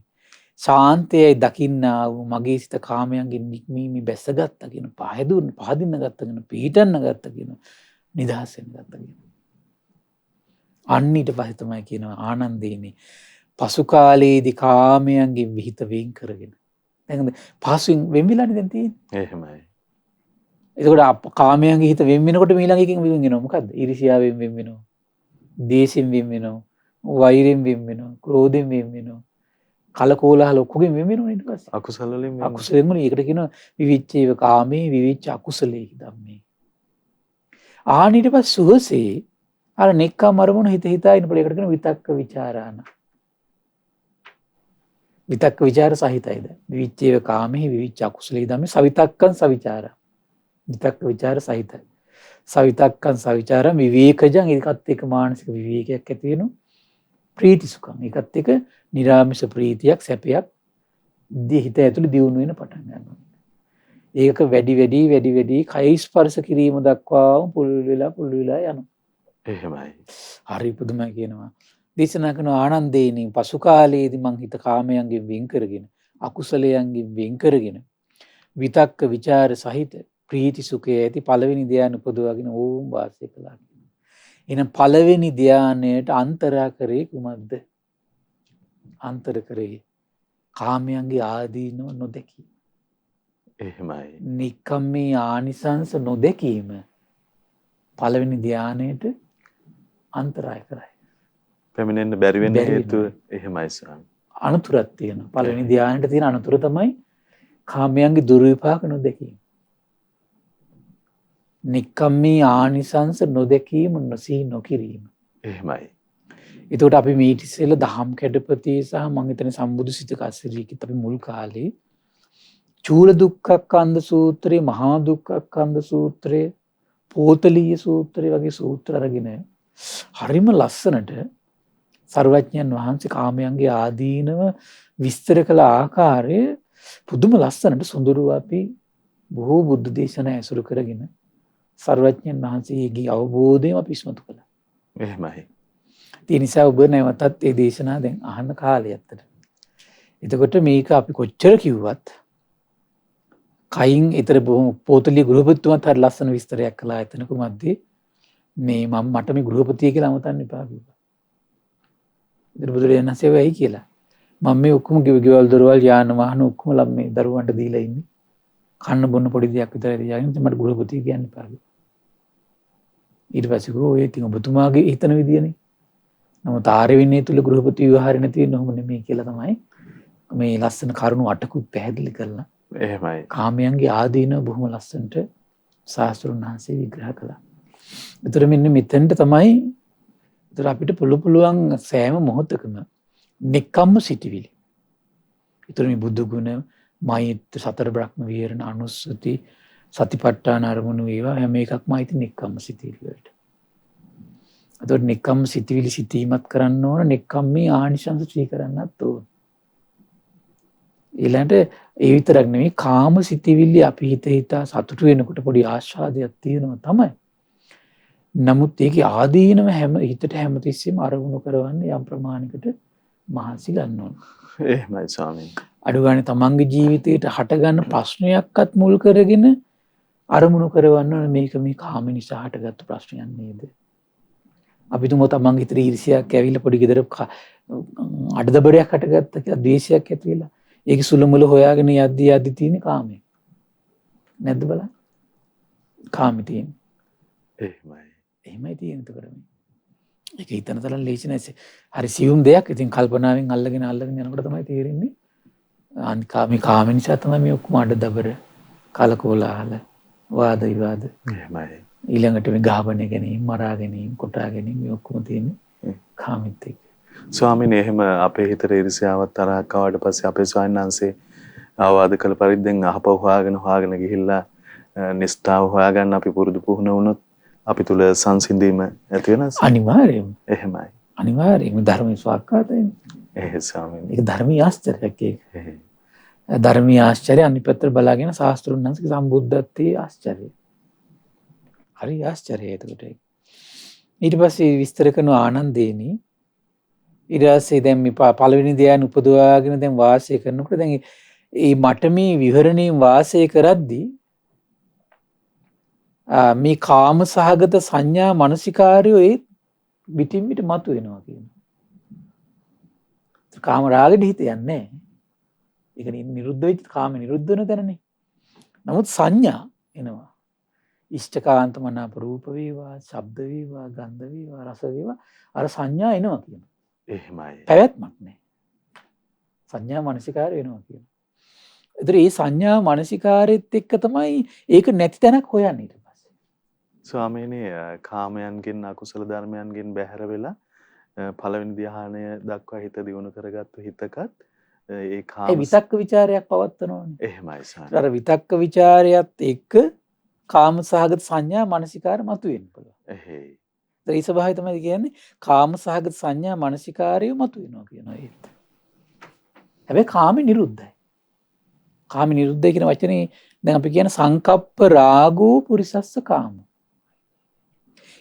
ශාන්තයයි දකින්නා වූ මගේ සිත කාමයන්ගෙන් නික්මීමේ බැසගත්තා කියන පහදින්න ගත්තගෙන පිහිටන්න ගත්තා කියන නිදහස් වෙන්න ගත්තා කියන. අන්න ඊට පස්සේ තමයි කියනවා ආනන්දේනි පසු කාලයේදී කාමයන්ගෙන් විහිත වෙන් කරගෙන. දැන් පසුවෙන් වෙන් වෙලානේ දැන් තියෙන්නේ. එහෙමයි. එතකොට කාමයන්ගේ හිත වෙන් වෙනකොට ඊළඟ එකකින් වෙන් වෙනවා මොකද්ද? ඊර්ෂ්‍යාවෙන් වෙන් වෙනවා. දේශයෙන් වෙන් වෙනවා. වෛරයෙන් වෙන් වෙනවා. ක්‍රෝධයෙන් වෙන් වෙනවා. කලකෝලහල ඔක්කොගෙන් වෙන් වෙනවා ඊට පස්සේ. අකුසල වලින් අකුසලෙන් වල ඒකට කියනවා විවිච්ඡේව කාමේ විවිච්ඡ අකුසලේ ධම්මේ. ආන ඊට පස්සේ සුවසේ අර නෙක්ඛම් අරමුණ හිත හිතා ඉන්නකොට ඒකට කියනවා විතක්ක ਵਿਚාරාන. විතක්ක ਵਿਚාර සහිතයිද? විවිච්ඡේව කාමේ විවිච්ඡ අකුසලේ ධම්මේ සවිතක්කං සවිචාරා. විතක්ක ਵਿਚාර සහිතයි. සවිතක්කං සවිචාරම් විවේකජං ඒකත් එක්ක මානසික විවේකයක් ඇති වෙනවා. ප්‍රීති සුඛං ඒකත් එක්ක නිරාමිෂ ප්‍රීතියක් සැපයක් හිත ඇතුළේ දියුණු වෙන පටන් ගන්නවා. ඒක වැඩි කය ස්පර්ශ කිරීම දක්වාම පුල් වෙලා යනවා. එහෙමයි. හරි පුදුමයි කියනවා. දේශනා කරන ආනන්දේනි පසු කාලයේදී මං හිත කාමයන්ගෙන් වෙන් කරගෙන අකුසලයන්ගෙන් වෙන් කරගෙන විතක්ක ਵਿਚාර සහිත ප්‍රීති සුඛය ඇති පළවෙනි ධ්‍යාන උපදවාගෙන ඕම් වාසය කළා. එහෙනම් පළවෙනි ධ්‍යානයට අන්තරා කරේ කුමක්ද? අන්තර කරේ කාමයන්ගේ ආදීනව නොදකි. එහෙමයි. නික්කම්මේ ආනිසංස නොදකීම පළවෙනි ධ්‍යානයට අන්තරාය කරයි. පැමිණෙන්න බැරි වෙන හේතුව එහෙමයි ස්වාමී. අනතුරක් තියෙනවා. පළවෙනි ධ්‍යානයට තියෙන අනතුර තමයි කාමයන්ගේ දුර්විපාක නොදකීම. නික්කම්මේ ආනිසංස නොදකීම නොසිහි නොකිරීම. එහෙමයි. එතකොට අපි මීට ඉස්සෙල්ලා දහම් කැඩපතේ සහ මම හිතන්නේ සම්බුදු සිතක අසිරියකිත් අපි මුල් කාලේ චූල දුක්ඛක්ඛන්ධ සූත්‍රය, මහා දුක්ඛක්ඛන්ධ සූත්‍රය, පෝතලීය සූත්‍රය වගේ සූත්‍ර අරගෙන හරිම ලස්සනට සර්වඥයන් වහන්සේ කාමයන්ගේ ආදීනව විස්තර කළ ආකාරය පුදුම ලස්සනට සොඳුරු අපි බොහෝ බුද්ධ දේශනා ඇසුරු කරගෙන සර්වඥයන් වහන්සේගේ අවබෝධයම අපි ඉස්මතු කළා. එහෙමයි. ඒ නිසා ඔබ නැවතත් මේ දේශනා දැන් අහන්න කාලය ඇත්තට. එතකොට මේක අපි කොච්චර කිව්වත් කයින් ඊතර පොතලිය ගෘහපතිතුමාත් හරි ලස්සන විස්තරයක් කළා එතන කොහොමද මේ මට මේ ගෘහපතිය කියලා අමතන්න එපා කිව්වා. ඉතින් බුදුරජාණන් වහන්සේ වෙයි කියලා. මම මේ ඔක්කොම ගෙවල් දොරවල් යාන වාහන ඔක්කොම මේ දරුවන්ට දීලා ඉන්නේ. කන්න බොන්න පොඩි දෙයක් විතරයි තියාගෙන මට ගෘහපතිය කියන්න එපා කිව්වා. ඊට පස්සේ ගෝ ඒ තින් ඔබතුමාගේ හිතන විදියනේ. නමුත් ආර්ය විනය තුල ගෘහපති විවාහය නැති වෙන්නේ ඔහොම නෙමෙයි කියලා තමයි මේ ලස්සන කරුණු 8කුත් පැහැදිලි කරලා. එහෙමයි. කාමයන්ගේ ආදීන බොහොම ලස්සනට ශාස්ත්‍රඥ වහන්සේ විග්‍රහ කළා. ඒතර මෙන්න මෙතෙන්ට තමයි ඒතර අපිට පුළුවන් සෑම මොහොතකම නික්කම්ම සිටිවිලි. ඒතර මේ බුදු ගුණ, මෛත්‍රී, සතර බ්‍රහ්ම විහරණ, අනුස්සති, සතිපට්ඨාන අරමුණු වේවා හැම එකක්ම අයිති නික්කම්ම සිටිවිලි වලට. ඒතර නික්කම්ම සිටිවිලි සිටීමත් කරන්න ඕන, නික්කම්මේ ආනිසංස ශ්‍රී කරන්නත් ඕන. ඊළඟට ඒ විතරක් නෙවෙයි කාම සිතිවිලි අපි හිතා සතුටු වෙනකොට පොඩි ආශාදයක් තියෙනවා තමයි. නමුත් ඒකේ ආදීනම හිතට හැමතිස්සෙම අරමුණු කරවන්න යම් ප්‍රමාණයකට මහන්සි ගන්න ඕන. එහෙමයි ස්වාමීන්. අඩු ගානේ තමන්ගේ ජීවිතේට හටගන්න ප්‍රශ්නයක්වත් මුල් කරගෙන අරමුණු කරවන්න ඕන මේක මේ කාම නිසා හටගත්තු ප්‍රශ්නයක් නේද? අපි තුමෝ තමන්ගේ හිතේ ඊර්ෂ්‍යාවක් ඇවිල්ලා පොඩි ගෙදර අඩදබරයක් හටගත්ත කියලා ද්වේෂයක් ඇති වෙලා ඒක සුළුමුළු හොයාගෙන යද්දි තියෙන කාමය. නැද්ද බලන්න? කාමී තියෙන. එහෙමයි. එහෙමයි තියෙන එතකොට මේ. ඒක හිතන තරම් ලේසි නැහැ. හරි සියුම් දෙයක්. ඉතින් කල්පනාවෙන් අල්ලගෙන යනකොට තමයි තේරෙන්නේ. කාම නිසා තමයි මේ ඔක්කොම අඩදබර, කලකෝලාහල, වාද විවාද. එහෙමයි. ඊළඟට මේ ගහබන ගැනීම, මරා ගැනීම, කොටා ගැනීම මේ ඔක්කොම තියෙන්නේ කාමෙත් එක්ක. ස්වාමීන් එහෙම අපේ හිතේ ඊර්ෂ්‍යාවක් තරහක් ආවට පස්සේ අපේ ස්වාමීන් වහන්සේ ආවාද කළ පරිද්දෙන් අහපව හොයාගෙන ගිහිල්ලා නිස්ඨාව හොයාගන්න අපි පුරුදු පුහුණු වුණොත් අපි තුල සංසිඳීම ඇති වෙනස්. අනිවාර්යයෙන්ම. එහෙමයි. අනිවාර්යයෙන්ම ධර්මයේ ස්වාක්කාතයි. ස්වාමීනි. ඒක ධර්මීය ආශ්චර්යයක් ඒක. ධර්මීය ආශ්චර්ය අනිත් පැත්තට බලාගෙන ශාස්ත්‍රුන් වහන්සේගේ සම්බුද්ධත්වයේ ආශ්චර්යය. හරි ආශ්චර්යයි එතකොට ඒක. ඊට පස්සේ විස්තර කරන ආනන්දේනි ඊට පස්සේ දැන් මේ පළවෙනි ධ්‍යාන උපදවාගෙන දැන් වාසය කරනකොට දැන් මේ මට මේ විහරණේ වාසය කරද්දී මේ කාම සහගත සංඥා මානසිකාරයෝ ඒ පිටින් පිට මතු වෙනවා කියනවා. කාම රාගෙට හිත යන්නේ නැහැ. ඒක නිරුද්ධ වෙච්ච කාම නිරුද්ධ වෙන තැනනේ. නමුත් සංඥා එනවා. ඉෂ්ඨකාන්ත මනාප රූප වේවා, ශබ්ද වේවා, ගන්ධ වේවා, රස වේවා අර සංඥා එනවා කියනවා. එහෙමයි. පැවැත්මක් නැහැ. සංඥා මානසිකාරය වෙනවා කියනවා. ඒතර මේ සංඥා මානසිකාරයත් එක්ක තමයි ඒක නැති තැනක් හොයන්නේ ඊට පස්සේ. ස්වාමීනි කාමයන්ගෙන් අකුසල ධර්මයන්ගෙන් බැහැර වෙලා පළවෙනි ධ්‍යානය දක්වා හිත දියුණු කරගත්තු හිතකත් ඒ කාම විතක්ක ਵਿਚාරයක් පවත්වනවානේ. එහෙමයි ස්වාමීනි. අර විතක්ක ਵਿਚාරයත් එක්ක කාම සහගත සංඥා මානසිකාර මතුවෙන්න පුළුවන්. එහෙයි. ඒ ස්වභාවය තමයි කියන්නේ කාම සහගත සංඥා මානසිකාරය මතුවෙනවා කියනවා ඒත්. හැබැයි කාමේ නිරුද්ධයි. කාමේ නිරුද්ධයි කියන වචනේ දැන් අපි කියන සංකප්ප රාගෝ පුරිසස්ස කාම.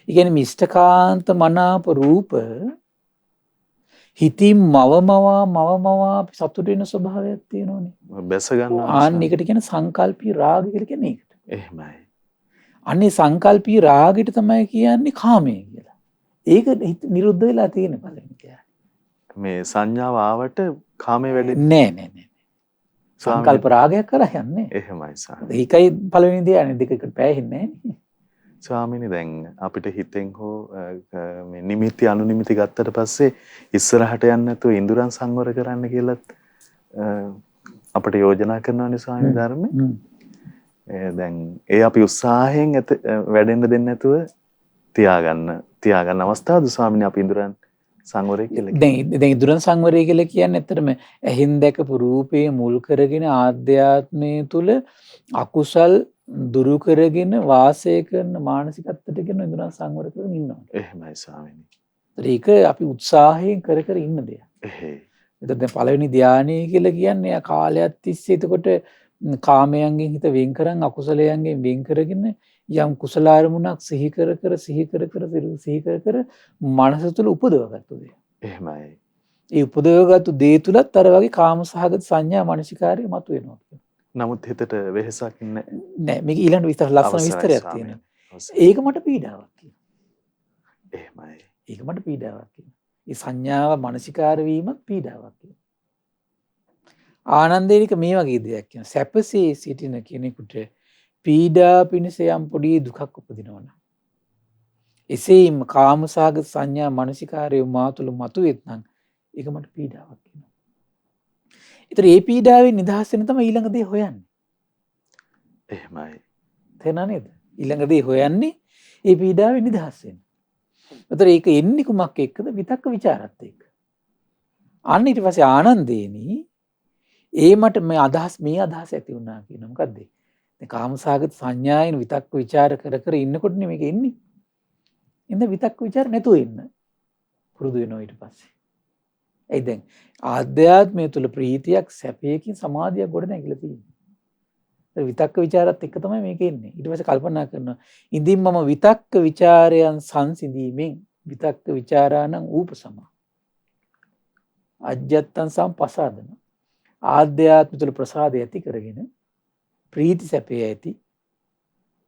ඒ කියන්නේ මිෂ්ඨකාන්ත මනාප රූප හිතින් මවමවා සතුට වෙන ස්වභාවයක් තියෙනවනේ. බැස ගන්නවා. ආන්න එකට කියන සංකල්පී රාග කියලා කියන්නේ ඒකට. එහෙමයි. අන්නේ සංකල්පී රාගෙට තමයි කියන්නේ කාමය කියලා. ඒක නිරුද්ධ වෙලා තියෙන පළවෙනි කියන්නේ. මේ සංඥාව ආවට කාමයේ වැඩෙන්නේ නෑ. සංකල්ප රාගයක් කරා යන්නේ. එහෙමයි ස්වාමීනි. ඒකයි පළවෙනි දේ අනේ දෙකකට පෑහෙන්නේ නෑනේ. ස්වාමීනි දැන් අපිට හිතෙන් හෝ මේ නිමිති අනුනිමිති ගත්තට පස්සේ ඉස්සරහට යන්න නැතුව ඉඳුරන් සංවර කරන්න කියලාත් අපිට යෝජනා කරනවානේ ස්වාමීනි ධර්මයේ. දැන් ඒ අපි උත්සාහයෙන් වැඩෙන්න දෙන්නේ නැතුව තියාගන්න අවස්ථාවද ස්වාමීනි අපි ඉඳුරන් සංවරය කියලා කියන්නේ. දැන් ඉඳුරන් සංවරය කියලා කියන්නේ ඇත්තටම ඇහින් දැකපු රූපේ මුල් කරගෙන ආධ්‍යාත්මයේ තුල අකුසල් දුරු කරගෙන වාසය කරන මානසිකත්වයට කියන ඉඳුරන් සංවර කරගෙන ඉන්නවා. එහෙමයි ස්වාමීනි. ඒක අපි උත්සාහයෙන් කර ඉන්න දෙයක්. එහෙයි. එතකොට දැන් පළවෙනි ධානය කියලා කියන්නේ කාලයක් තිස්සේ එතකොට කාමයන්ගෙන් හිත වෙන් කරන් අකුසලයන්ගෙන් වෙන් කරගෙන යම් කුසල අරමුණක් සිහි කර මනස තුළ උපදවගත්තු දේ. එහෙමයි. ඒ උපදවගත්තු දේ තුලත් අර වගේ කාම සහගත සංඥා මානසිකාරය මතුවෙනවා. නමුත් හිතට වෙහසක් නෑ. මේක ඊළඟ විස්තර ලස්සන විස්තරයක් තියෙනවා. ඒක මට පීඩාවක් කියනවා. එහෙමයි. ඒක මට පීඩාවක් කියනවා. ඒ සංඥාව මානසිකාර වීමත් පීඩාවක් කියනවා. ආනන්දේනික මේ වගේ දෙයක් කියන සැපසේ සිටින කෙනෙකුට පීඩා පිණිස යම් පොඩි දුකක් උපදිනවනම් එසේම කාමසහගත සංඥා මානසිකාරය මා තුළ මතුවෙත් නම් ඒක මට පීඩාවක් කියනවා. ඒතර මේ පීඩාවෙන් නිදහස් වෙන තමයි ඊළඟ දේ හොයන්නේ. එහෙමයි. තේරුණා නේද? ඊළඟ දේ හොයන්නේ මේ පීඩාවෙන් නිදහස් වෙන්න. ඒතර ඒක එන්නේ කුමක් එක්කද? විතක්ක ਵਿਚාරත් එක්ක. අන්න ඊට පස්සේ ආනන්දේනි මට මේ අදහස් ඇති වුණා කියන මොකද්ද? දැන් කාමසහගත සංඥායන විතක්ක ਵਿਚාර කර ඉන්නකොට මේක එන්නේ. ඉතින් විතක්ක ਵਿਚාර නැතුව ඉන්න පුරුදු වෙනවා ඊට පස්සේ. ඒ දැන් ආධ්‍යාත්මය තුල ප්‍රීතියක් සැපයකින් සමාධියක් ගොඩ නැගිලා තියෙනවා. ඒ විතක්ක ਵਿਚාරත් එක්ක තමයි මේක එන්නේ. ඊට පස්සේ කල්පනා කරනවා ඉඳින් මම විතක්ක ਵਿਚාරයන් සංසිඳීමෙන් විතක්ක ਵਿਚාරාණං ූපසම අජ්ජත්තං සම්පසාදන ආධ්‍යාත්ම තුළ ප්‍රසාදය ඇති කරගෙන ප්‍රීති සැපේ ඇති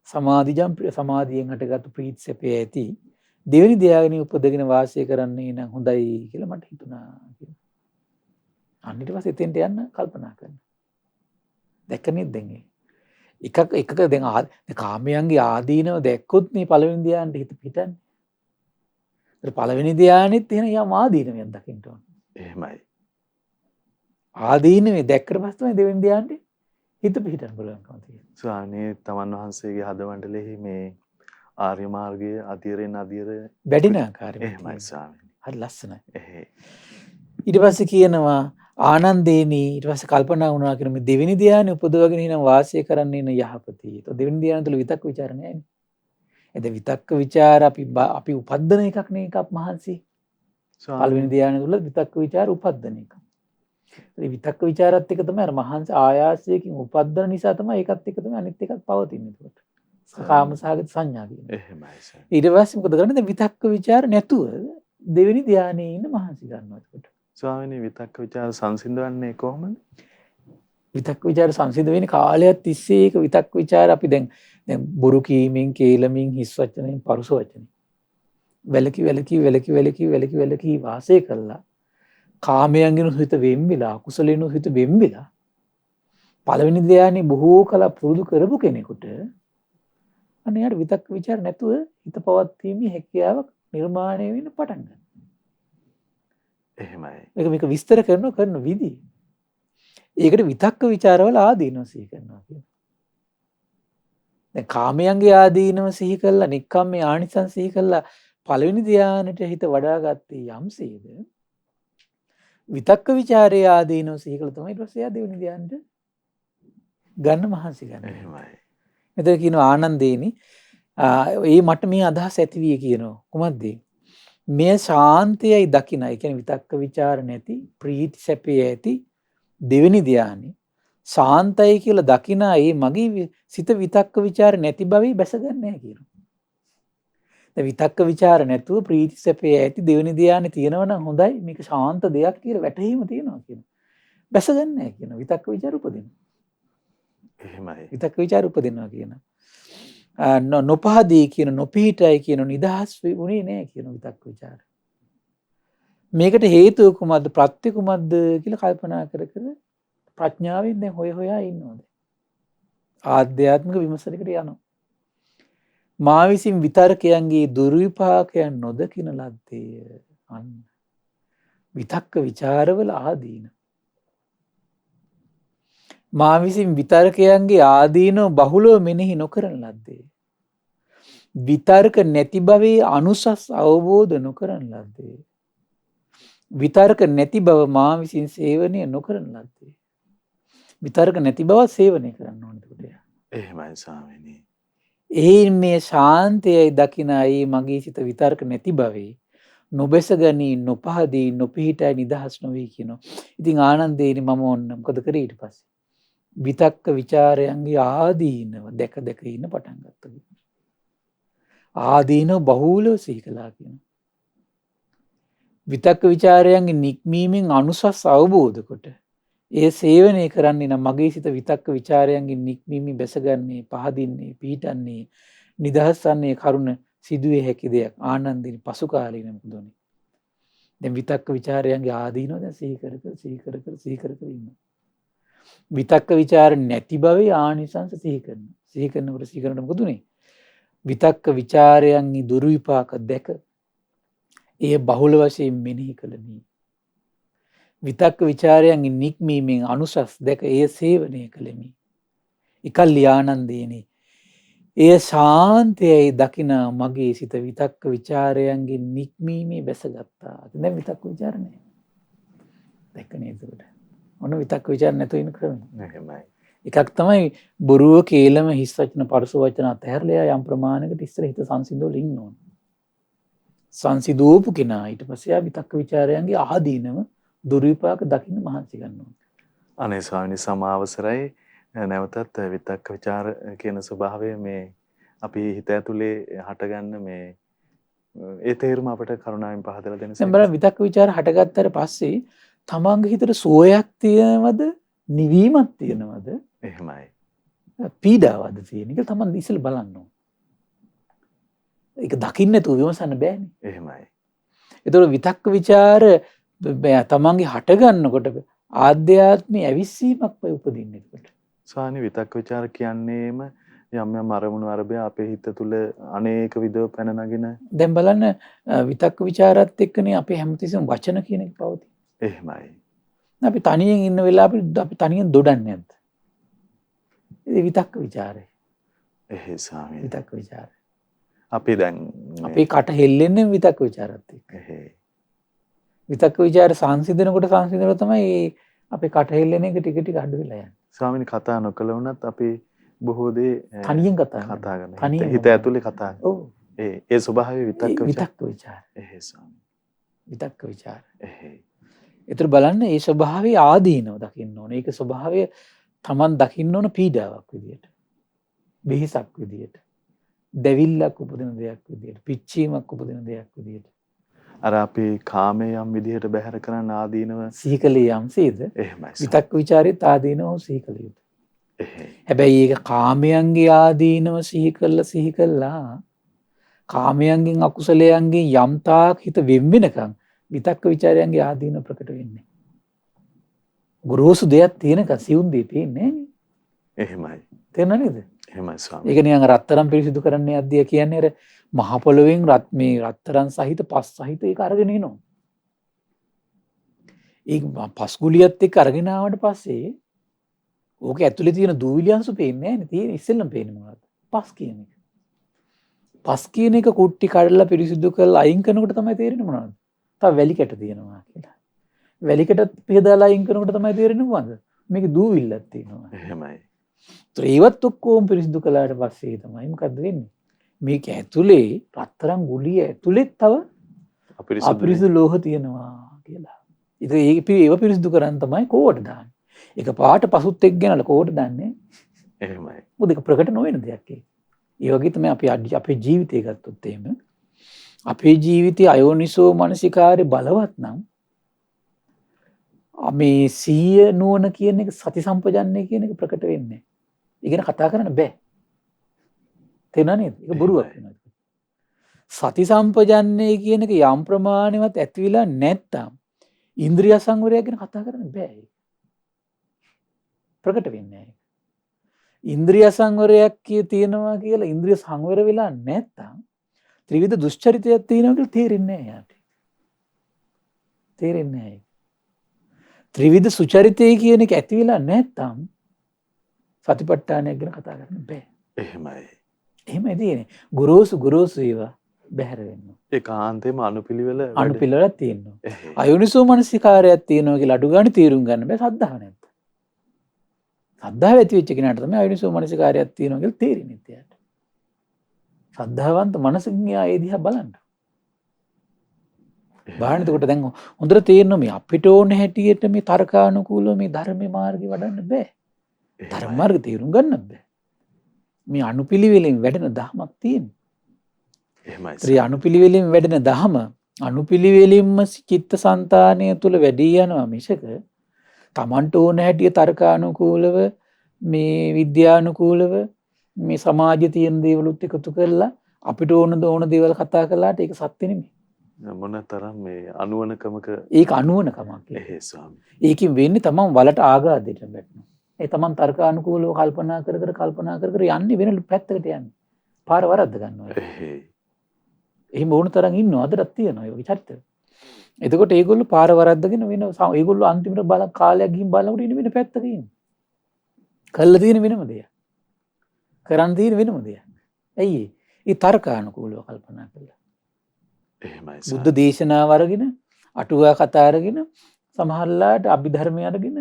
සමාධියෙන් හටගත්තු ප්‍රීති සැපේ ඇති දෙවෙනි ධ්‍යානෙ උපදගෙන වාසය කරන්නේ නම් හොඳයි කියලා මට හිතුණා කියලා. අන්න ඊට පස්සේ එතෙන්ට යන්න කල්පනා කරනවා. දැක්කනේ දැන් එකක දැන් කාමයන්ගේ ආදීනව දැක්කොත් මේ පළවෙනි ධ්‍යානෙට හිත පිටන්නේ. ඒ පළවෙනි ධ්‍යානෙත් එහෙනම් යම් ආදීනවයක් දකින්න ඕන. එහෙමයි. ආදීනවේ දැක්කට පස්සේ තමයි දෙවෙනි ධ්‍යානෙට හිත පිහිටන්න පුළුවන්කම තියෙන්නේ. ස්වාමීනි තමන් වහන්සේගේ හදවතලෙහි මේ ආර්ය මාර්ගයේ අධිරෙන් වැඩින ආකාරය. එහෙමයි ස්වාමීනි. හරි ලස්සනයි. එහෙයි. ඊට පස්සේ කියනවා ආනන්දේනි ඊට පස්සේ කල්පනා වුණා කියන මේ දෙවෙනි ධ්‍යානෙ උපදවගෙන ඉන වාසය කරන්න ඉන යහපති. તો දෙවෙනි ධ්‍යාන තුල විතක්ක ਵਿਚාර නැහැනේ. එද විතක්ක ਵਿਚාර අපි උපද්දන එකක් නේ එකක් මහන්සි. පළවෙනි ධ්‍යාන තුල විතක්ක ਵਿਚාර උපද්දන එක. ඒ විතක්ක ਵਿਚාරත් එක තමයි අර මහන්සි ආයාසයෙන් උපද්දන නිසා තමයි ඒකත් එක තමයි අනිත් එකත් පවතින්නේ ඒකට. කාමසහගත සංඥා කියන්නේ. එහෙමයි සර්. ඊට පස්සේ මොකද කරන්නේ? දැන් විතක්ක ਵਿਚාර නැතුව දෙවෙනි ධ්‍යානයේ ඉන්න මහන්සි ගන්නවා ඒකට. ස්වාමීනි විතක්ක ਵਿਚාර සංසිඳවන්නේ කොහොමද? විතක්ක ਵਿਚාර සංසිඳ වෙන්නේ කාලයක් තිස්සේ ඒක විතක්ක ਵਿਚාර අපි දැන් බොරු කීමෙන් කේලමින් හිස් වචනෙන් පරුස වචනෙන් වැලකි වාසය කළා කාමයන්ගෙන හිත වෙම්බිලා කුසලෙන් හිත වෙම්බිලා පළවෙනි ධ්‍යානෙ බොහෝ කල පුරුදු කරපු කෙනෙකුට අනේ යාර විතක්ක ਵਿਚාර නැතුව හිත පවත්වීමේ හැකියාවක් නිර්මාණය වෙන්න පටන් ගන්නවා. එහෙමයි. මේක විස්තර කරන විදිහ. ඒකට විතක්ක ਵਿਚාරවල ආදීනව සිහි කරනවා කියනවා. දැන් කාමයන්ගේ ආදීනව සිහි කළා, නික්කම්මේ ආනිසංස සිහි කළා පළවෙනි ධ්‍යානෙට හිත වඩා ගත්තේ යම්සේද විතක්ක ਵਿਚාරයේ ආදීනව සිහි කළා තමයි ඊට පස්සේ දෙවෙනි ධ්‍යානෙට ගන්න මහන්සි ගන්න. එහෙමයි. මෙතන කියනවා ආනන්දේනි ඒ මට මේ අදහස් ඇති විය කියනවා. කොහොමද? මේ ශාන්තයයි දකින්නයි කියන්නේ විතක්ක ਵਿਚාර නැති ප්‍රීති සැපේ ඇති දෙවෙනි ධ්‍යානෙ ශාන්තයි කියලා දකිනා ඒ මගේ සිත විතක්ක ਵਿਚාර නැති බවයි බැසගන්නේ නැහැ කියනවා. දැන් විතක්ක ਵਿਚාර නැතුව ප්‍රීති සැපේ ඇති දෙවෙනි ධ්‍යානෙ තියෙනවා නම් හොඳයි මේක ශාන්ත දෙයක් කියලා වැටහීම තියෙනවා කියනවා. බැසගන්නේ නැහැ කියනවා. විතක්ක ਵਿਚාර උපදිනවා. එහෙමයි. විතක්ක ਵਿਚාර උපදිනවා කියනවා. නොපහදී කියන නොපිහිටයි කියන නිදහස් වුණේ නැහැ කියන විතක්ක ਵਿਚාර. මේකට හේතුව කුමක්ද ප්‍රත්‍ය කුමක්ද කියලා කල්පනා කර ප්‍රඥාවෙන් දැන් හොයා ඉන්නවා. ආධ්‍යාත්මික විමසනයකට යනවා. මා විසින් විතර්කයන්ගේ දුර්විපාකයන් නොදකින ලද්දේ අන්න විතක්ක ਵਿਚාරවල ආදීන. මා විසින් විතර්කයන්ගේ ආදීනව බහුලව මෙනෙහි නොකරන ලද්දේ. විතර්ක නැති භවයේ අනුසස් අවබෝධ නොකරන ලද්දේ. විතර්ක නැති බව මා විසින් සේවනය නොකරන ලද්දේ. විතර්ක නැති බව සේවනය කරන්න ඕනේ උඩය. එහෙමයි ස්වාමීනි. එයින් මේ ශාන්තයයි දකින්නයි මගේ සිත විතර්ක නැති භවයේ නොබැස ගනී නොපහදී නොපිහිටයි නිදහස් නොවේ කියනවා. ඉතින් ආනන්දේනි මම ඔන්න මොකද කරේ ඊට පස්සේ? විතක්ක ਵਿਚාරයන්ගේ ආදීනව දැක ඉන්න පටන් ගත්තා. ආදීනව බහූලව සිහි කළා කියනවා. විතක්ක ਵਿਚාරයන්ගේ නික්මීමෙන් අනුසස් අවබෝධ කොට ඒ සේවනය කරන්නේ නම් මගේ සිත විතක්ක ਵਿਚාරයන්ගේ නික්මීමේ බැසගන්නේ පහදින්නේ පිහිටන්නේ නිදහස් වන්නේ කරුණ සිදුවේ හැකි දෙයක්. ආනන්දිනි පසු කාලේ නම් දුන්නේ. දැන් විතක්ක ਵਿਚාරයන්ගේ ආදීනව දැන් සිහි කර ඉන්නවා. විතක්ක ਵਿਚාර නැති බවේ ආනිසංස සිහි කරනවා. සිහි කරනකොට මොකද උනේ? විතක්ක ਵਿਚාරයන්ගේ දුර්විපාක දැක ඒ බහුල වශයෙන් මෙනෙහි කළමි. විතක්ක ਵਿਚාරයන්ගේ නික්මීමෙන් අනුසස් දැක ඒ සේවනය කළෙමි. ඉකල්ලි ආනන්දේනි ඒ ශාන්තයයි දකින මගේ සිත විතක්ක ਵਿਚාරයන්ගේ නික්මීමේ බැසගත්තා. දැන් විතක්ක ਵਿਚාර නැහැ. දැක්ක නේද උඩ? ඔන්න විතක්ක ਵਿਚාර නැතුව ඉන්න ක්‍රමය. එහෙමයි. එකක් තමයි බොරුව කේලම හිස් වචන පරස වචන අතහැරලා යම් ප්‍රමාණයකට ඉස්සර හිත සංසිඳවල ඉන්න ඕන. සංසිඳවපු කෙනා ඊට පස්සේ ආ විතක්ක ਵਿਚාරයන්ගේ ආදීනව දුර්විපාක දකින්න මහන්සි ගන්නවා. අනේ ස්වාමීනි සමාවසරයි නැවතත් විතක්ක ਵਿਚාර කියන ස්වභාවය මේ අපි හිත ඇතුලේ හටගන්න මේ ඒ තේරුම අපිට කරුණාවෙන් පහදලා දෙන්න. දැන් බලන්න විතක්ක ਵਿਚාර හටගත්තට පස්සේ තමන්ගේ හිතට සුවයක් තියෙනවද නිවීමක් තියෙනවද එහෙමයි. පීඩාවක්ද තියෙන එක තමන් ඉස්සෙල්ලා බලන්න ඕන. ඒක දකින්න නැතුව විමසන්න බෑනේ. එහෙමයි. ඒතකොට විතක්ක ਵਿਚාර තමන්ගේ හට ගන්නකොට ආධ්‍යාත්මී ඇවිස්සීමක් වෙයි උපදින්නේ ඒකට. ස්වාමීනි විතක්ක ਵਿਚාර කියන්නේම යම් අරමුණු අරබය අපේ හිත තුල අනේක විදව පැන නගින. දැන් බලන්න විතක්ක ਵਿਚාරත් එක්කනේ අපේ හැමතිස්සෙම වචන කියන එක පවතී. එහෙමයි. අපි තනියෙන් ඉන්න වෙලාවෙ අපි තනියෙන් දොඩන්නේ නැද්ද? ඒ විතක්ක ਵਿਚාරය. එහේ ස්වාමීනි. විතක්ක ਵਿਚාරය. අපි දැන් අපේ කට හෙල්ලෙන්නේ විතක්ක ਵਿਚාරත් එක්ක. එහේ. විතක්ක ਵਿਚාර සංසිඳනකොට සංසිඳනකොට තමයි අපේ කටහෙල්ලෙන එක ටික ටික අඩු වෙලා යන්නේ. ස්වාමීනි කතා නොකළ වුණත් අපි බොහෝ දේ තනියෙන් කතා කරනවා. හිත ඇතුලේ කතා. ඔව්. ඒ ස්වභාවය විතක්ක විචාර. එහෙයි ස්වාමී. විතක්ක ਵਿਚාර. එහෙයි. ඒතර බලන්න මේ ස්වභාවයේ ආදීනව දකින්න ඕනේ. ඒක ස්වභාවය Taman දකින්න ඕන පීඩාවක් විදියට. බෙහෙසක් විදියට. දැවිල්ලක් උපදින දෙයක් විදියට. පිච්චීමක් උපදින දෙයක් විදියට. අර අපි කාමයේ යම් විදිහට බැහැර කරන්න ආදීනව සීකලේ යම්සේද එහෙමයි. විතක්ක ਵਿਚාරෙත් ආදීනව සීකලිය යුතුයි. එහෙයි. හැබැයි ඒක කාමයන්ගේ ආදීනව සිහි කළා කාමයන්ගෙන් අකුසලයන්ගෙන් යම්තාක් හිත වෙන්වෙනකම් විතක්ක ਵਿਚාරයන්ගේ ආදීන ප්‍රකට වෙන්නේ. ගුරුසු දෙයක් තියෙනකම් සිවුම් දෙය පේන්නේ නෑනේ. එහෙමයි. තේරෙනව නේද? එහෙමයි ස්වාමී. ඒක නිකන් රත්තරන් පිරිසිදු කරන්න යද්දී කියන්නේ අර මහ පොළොවෙන් මේ රත්තරන් සහිත පස් සහිත ඒක අරගෙන එනවා. ඒක පස්ගුලියත් එක්ක අරගෙන ආවට පස්සේ ඕක ඇතුලේ තියෙන දූවිලි අංශු පේන්නේ නැහැ නේ. තියෙන ඉස්සෙල්ලම පේන්නේ මොනවද? පස් කියන එක. පස් කියන එක කුට්ටි කඩලා පිරිසිදු කරලා අයින් කරනකොට තමයි තේරෙන්නේ මොනවද? තව වැලි කැට තියෙනවා කියලා. වැලි කැටත් පිහදාලා අයින් කරනකොට තමයි තේරෙන්නේ මොනවද? මේක දූවිල්ලක් තියෙනවා. එහෙමයි. ඒවත් ඔක්කොම පිරිසිදු කළාට පස්සේ තමයි මොකද්ද වෙන්නේ? මේක ඇතුලේ රත්තරන් ගුලිය ඇතුලේ තව අපිරිසිදු ලෝහ තියෙනවා කියලා. ඒක පිරිසිදු කරන් තමයි කෝවට දාන්නේ. ඒක පාට පසුත් එක්ක ගෙනලා කෝවට දාන්නේ. එහෙමයි. මොකද ඒක ප්‍රකට නොවන දෙයක් ඒක. ඒ වගේ තමයි අපි අපේ ජීවිතය ගත්තොත් එහෙම අපේ ජීවිතයේ අයෝනිසෝ මනසිකාරේ බලවත් නම් මේ සීය නුවණ කියන එක සති සම්පජන්ණය කියන එක ප්‍රකට වෙන්නේ. ඉගෙන කතා කරන්න බෑ. තේරුණා නේද? ඒක බොරුවක් වෙනවා. සති සම්පජන්ණය කියන එක යම් ප්‍රමාණවත් ඇතිවිලා නැත්තම් ඉන්ද්‍රිය සංවරය ගැන කතා කරන්න බෑ. ප්‍රකට වෙන්නේ නැහැ. ඉන්ද්‍රිය සංවරයක් තියෙනවා කියලා ඉන්ද්‍රිය සංවර වෙලා නැත්තම් ත්‍රිවිධ දුෂ්චරිතයක් තියෙනවා කියලා තේරෙන්නේ නැහැ යාට. තේරෙන්නේ නැහැ. ත්‍රිවිධ සුචරිතය කියන එක ඇති වෙලා නැත්තම් සතිපට්ඨානයක් ගැන කතා කරන්න බෑ. එහෙමයි. එහෙමයි තියෙන්නේ. ගුරුසු ඒවා බැහැර වෙනවා. ඒකාන්තයෙන්ම අනුපිළිවෙලක් තියෙනවා. අයෝනිසෝ මනසිකාරයක් තියෙනවා කියලා අඩු ගන්න තීරුම් ගන්න බෑ සද්ධාව නැත්නම්. සද්ධාව ඇති වෙච්ච කෙනාට තමයි අයෝනිසෝ මනසිකාරයක් තියෙනවා කියලා තේරෙන්නේ එයාට. සද්ධාවන්ත මනසකින් එයා ඒ දිහා බලන්න. බලන්න එතකොට දැන් හොඳට තේරෙනවා මේ අපිට ඕන හැටියට මේ තර්කානුකූලව මේ ධර්මයේ මාර්ගේ වඩන්න බෑ. ධර්ම මාර්ග තේරුම් ගන්න බෑ. මේ අනුපිළිවෙලින් වැඩෙන ධර්මයක් තියෙනවා. එහෙමයි. ත්‍රි අනුපිළිවෙලින් වැඩෙන ධර්ම අනුපිළිවෙලින්ම චිත්තසංතානය තුල වැඩි යනවා මිසක තමන්ට ඕන හැටිය තර්කානුකූලව මේ විද්‍යානුකූලව මේ සමාජයේ තියෙන දේවලුත් එකතු කරලා අපිට ඕන දේවල් කතා කළාට ඒක සත්‍ය නෙමෙයි. මොනතරම් මේ අනුවණකමක ඒක අනුවණකමක්. එහෙ ස්වාමී. ඒකෙන් වෙන්නේ තමන් වලට ආගාදයට වැටෙනවා. ඒ තමන් තර්කානුකූලව කල්පනා කර යන්නේ වෙන පැත්තකට යන්නේ. පාර වරද්ද ගන්නවා. එහෙ. එහෙම ඕන තරම් ඉන්නවා අදටත් තියෙනවා ඒ චරිත. එතකොට ඒගොල්ලෝ පාර වරද්දගෙන වෙන ඒගොල්ලෝ අන්තිමට බල කාලයක් ගිහින් බලනකොට ඉන්න වෙන පැත්තක ඉන්නේ. කළා තියෙන වෙනම දෙයක්. කරන් තියෙන වෙනම දෙයක්. ඇයි ඒ තර්කානුකූලව කල්පනා කළා. එහෙමයි. බුද්ධ දේශනාව අරගෙන අටුවා කතා අරගෙන සමහරලාට අභිධර්මය අරගෙන